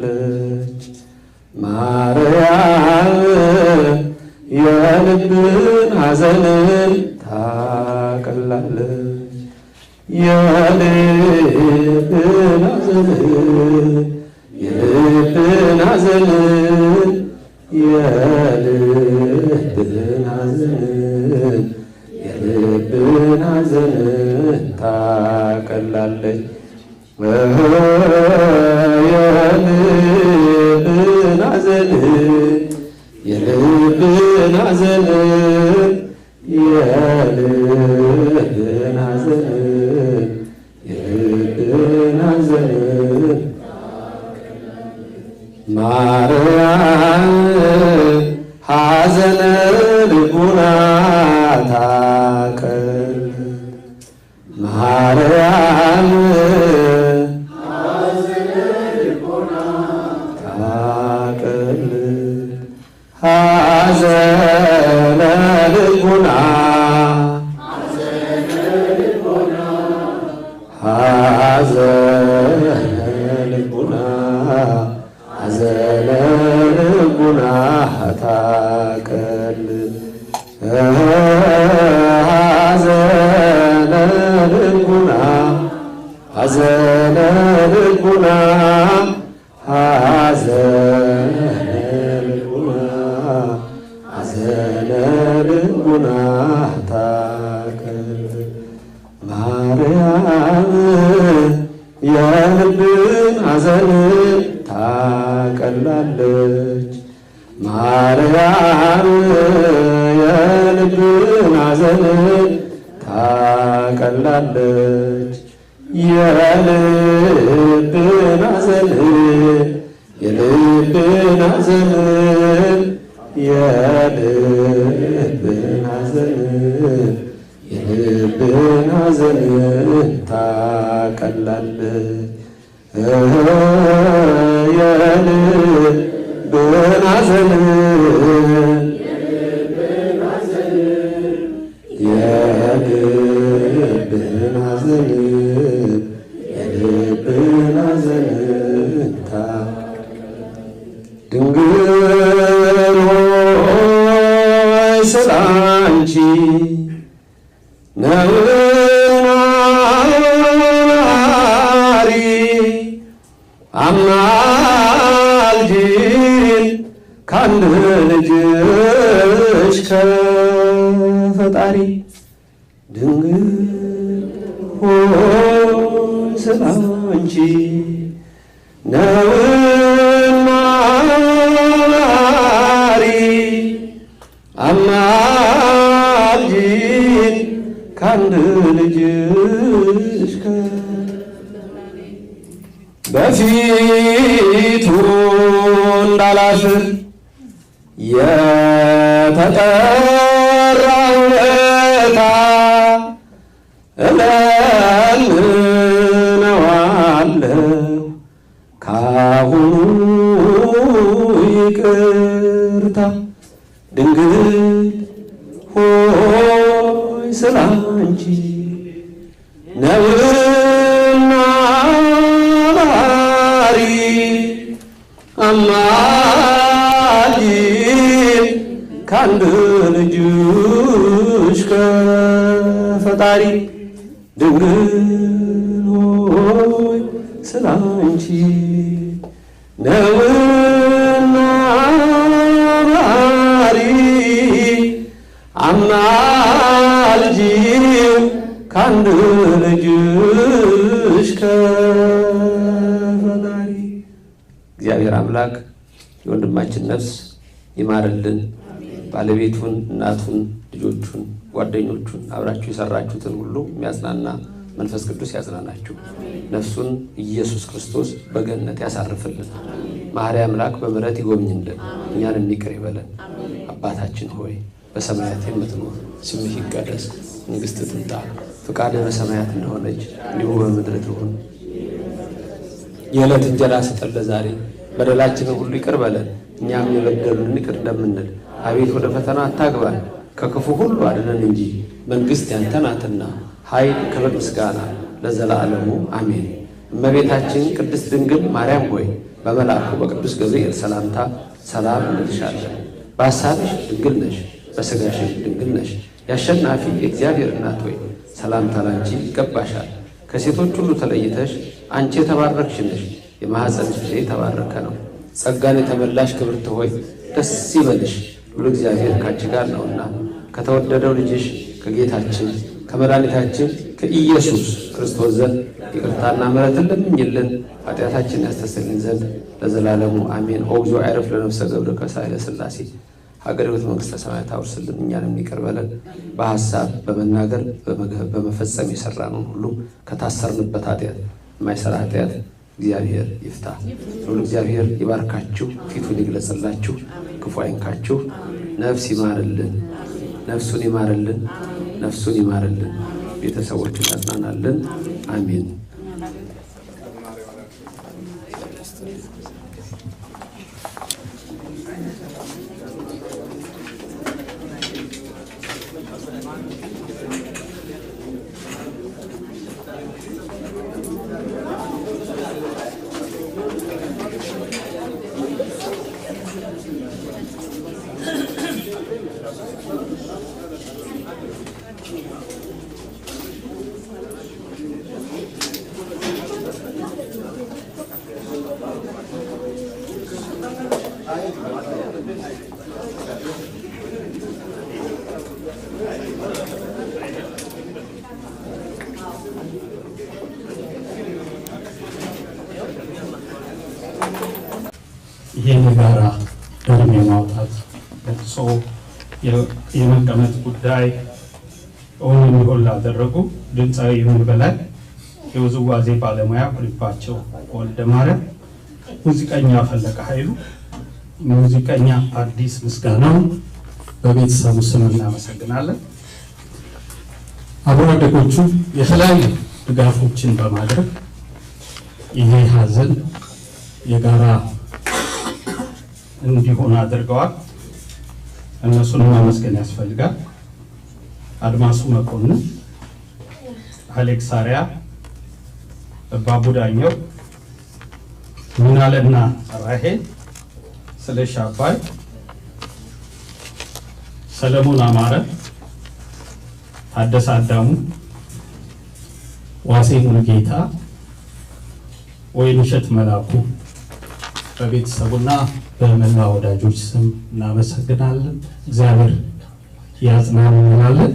ማርያም የልብን ሐዘንን ታቀላለች። የልብን ሐዘንን የልብን ሐዘንን የልብን ሐዘንን የልብን ሐዘንን
ታቀላለች የልብን ሐዘን የልብን ሐዘን የልብን ሐዘን የልብን ሐዘን ማርያም ሐዘነ ልቡና ታቀል ማርያም ሐዘነ ልቡና ታቀል ሐዘነ ልቡና ሐዘነ ልቡና ሐዘነ ልቡና ታቀል ሐዘነ ልቡና ሐዘነ ልቡና ሐዘነ ልቡና ሐዘነ ልቡና ታቀል ማርያም የልብን ሐዘን ታቀላለች ማርያም የልብን ሐዘን ታቀላለች የልብን ሐዘን የልብን ሐዘን የልብን ሐዘን የልብን ሐዘን ታቀላለች የልብን ሐዘን የልብን ሐዘን የልብን ሐዘን ድንግል ሆይ ስላንቺ ነውና ማሪ አማልጂን ከአንድ ልጅሽ ከፈጣሪ ድንግል ሆይ ስላንቺ ነውና ማሪ አማልጂን ከአንድ ልጅሽ በፊቱ እንዳላፍር የተጠራው ዕለት እለምነዋለሁ ካሁኑ ይቅርታ ድንግል ሆይ ስላንቺ ነውና ማሪ አማልጂን ከአንድ ልጅሽ ከፈጣሪ ድንግል ሆይ ስላንቺ ነውና ማሪ አማልጂው ከአንድ ልጅሽ ከፈጣሪ እግዚአብሔር አምላክ የወንድማችን ነፍስ ይማርልን። ባለቤቱን፣ እናቱን፣ ልጆቹን፣ ጓደኞቹን አብራችሁ የሰራችሁትን ሁሉ የሚያጽናና መንፈስ ቅዱስ ያጽናናችሁ። ነፍሱን ኢየሱስ ክርስቶስ በገነት ያሳርፍልን። መሐሪ አምላክ በምሕረት ይጎብኝልን፣ እኛንም ይቅር ይበለን። አባታችን ሆይ በሰማያት የምትኖር ስምህ ይቀደስ፣ መንግሥትህ ትምጣ፣ ፈቃድህ በሰማያት እንደሆነች እንዲሁ በምድር ትሁን። የዕለት እንጀራ ስጠን ዛሬ፣ በደላችንን ሁሉ ይቅር በለን እኛም የበደሉንን ይቅር እንደምንል። አቤት ወደ ፈተና አታግባን፣ ከክፉ ሁሉ አድነን እንጂ መንግሥት ያንተ ናትና ኃይል፣ ክብር፣ ምስጋና ለዘላለሙ አሜን። እመቤታችን ቅድስት ድንግል ማርያም ሆይ በመልአኩ በቅዱስ ገብርኤል ሰላምታ ሰላም እንልሻለን። በሐሳብሽ ድንግል ነሽ፣ በሥጋሽም ድንግል ነሽ። የአሸናፊ የእግዚአብሔር እናት ሆይ ሰላምታ ላንቺ ይገባሻል። ከሴቶች ሁሉ ተለይተሽ አንቺ የተባረክሽ ነሽ፣ የማኅፀንሽ ፍሬ የተባረከ ነው። ጸጋን የተመላሽ ክብርት ሆይ ደስ ይበልሽ፣ ሁሉ እግዚአብሔር ካንቺ ጋር ነውና ከተወደደው ልጅሽ ከጌታችን ከመድኃኒታችን ከኢየሱስ ክርስቶስ ዘንድ ይቅርታና ምሕረትን ለምኝልን ኃጢአታችንን ያስተሰርይልን ዘንድ ለዘላለሙ አሜን። ኦግዞ አይረፍ ለነፍሰ ገብርከ ሳይለ ሥላሴ ሀገረ ሕይወት መንግሥተ ሰማያት አውርስልን። እኛንም ይቅር በለን በሐሳብ በመናገር በመፈጸም የሰራነውን ሁሉ ከታሰርንበት ኃጢአት የማይሰራ ኃጢአት እግዚአብሔር ይፍታ። ሁሉ እግዚአብሔር ይባርካችሁ፣ ፊቱን ይግለጽላችሁ፣ ክፉ አይንካችሁ። ነፍስ ይማርልን፣ ነፍሱን ይማርልን፣ ነፍሱን ይማርልን፣ ቤተሰቦችን ያጽናናልን። አሜን።
ይሄን የጋራ ደም የማውጣት ለቅሶ የመቀመጥ ጉዳይ እውን እንዲሆን ላደረጉ ድምፃዊ ይሁን በላይ፣ የውዝዋዜ ባለሙያ ኩሪባቸው ወልደ ማርያም፣ ሙዚቀኛ ፈለቀ ኃይሉ፣ ሙዚቀኛ አዲስ ምስጋናው በቤተሰቡ ስም እናመሰግናለን። አብሮ አደጎቹ የተለያዩ ድጋፎችን በማድረግ ይሄ ሀዘን የጋራ እንዲሆን አድርገዋል። እነሱን ማመስገን ያስፈልጋል። አድማሱ መኮንን፣ አሌክስ አሪያ፣ ባቡዳኛው፣ ምናለና ራሄል፣ ስለሽ አባይ፣ ሰለሞን አማረ፣ ታደሰ አዳሙ፣ ዋሴ ሙሉጌታ፣ ወይንሸት መላኩ በቤተሰቡና በመላ ወዳጆች ስም እናመሰግናለን። እግዚአብሔር ያጽናን እንላለን።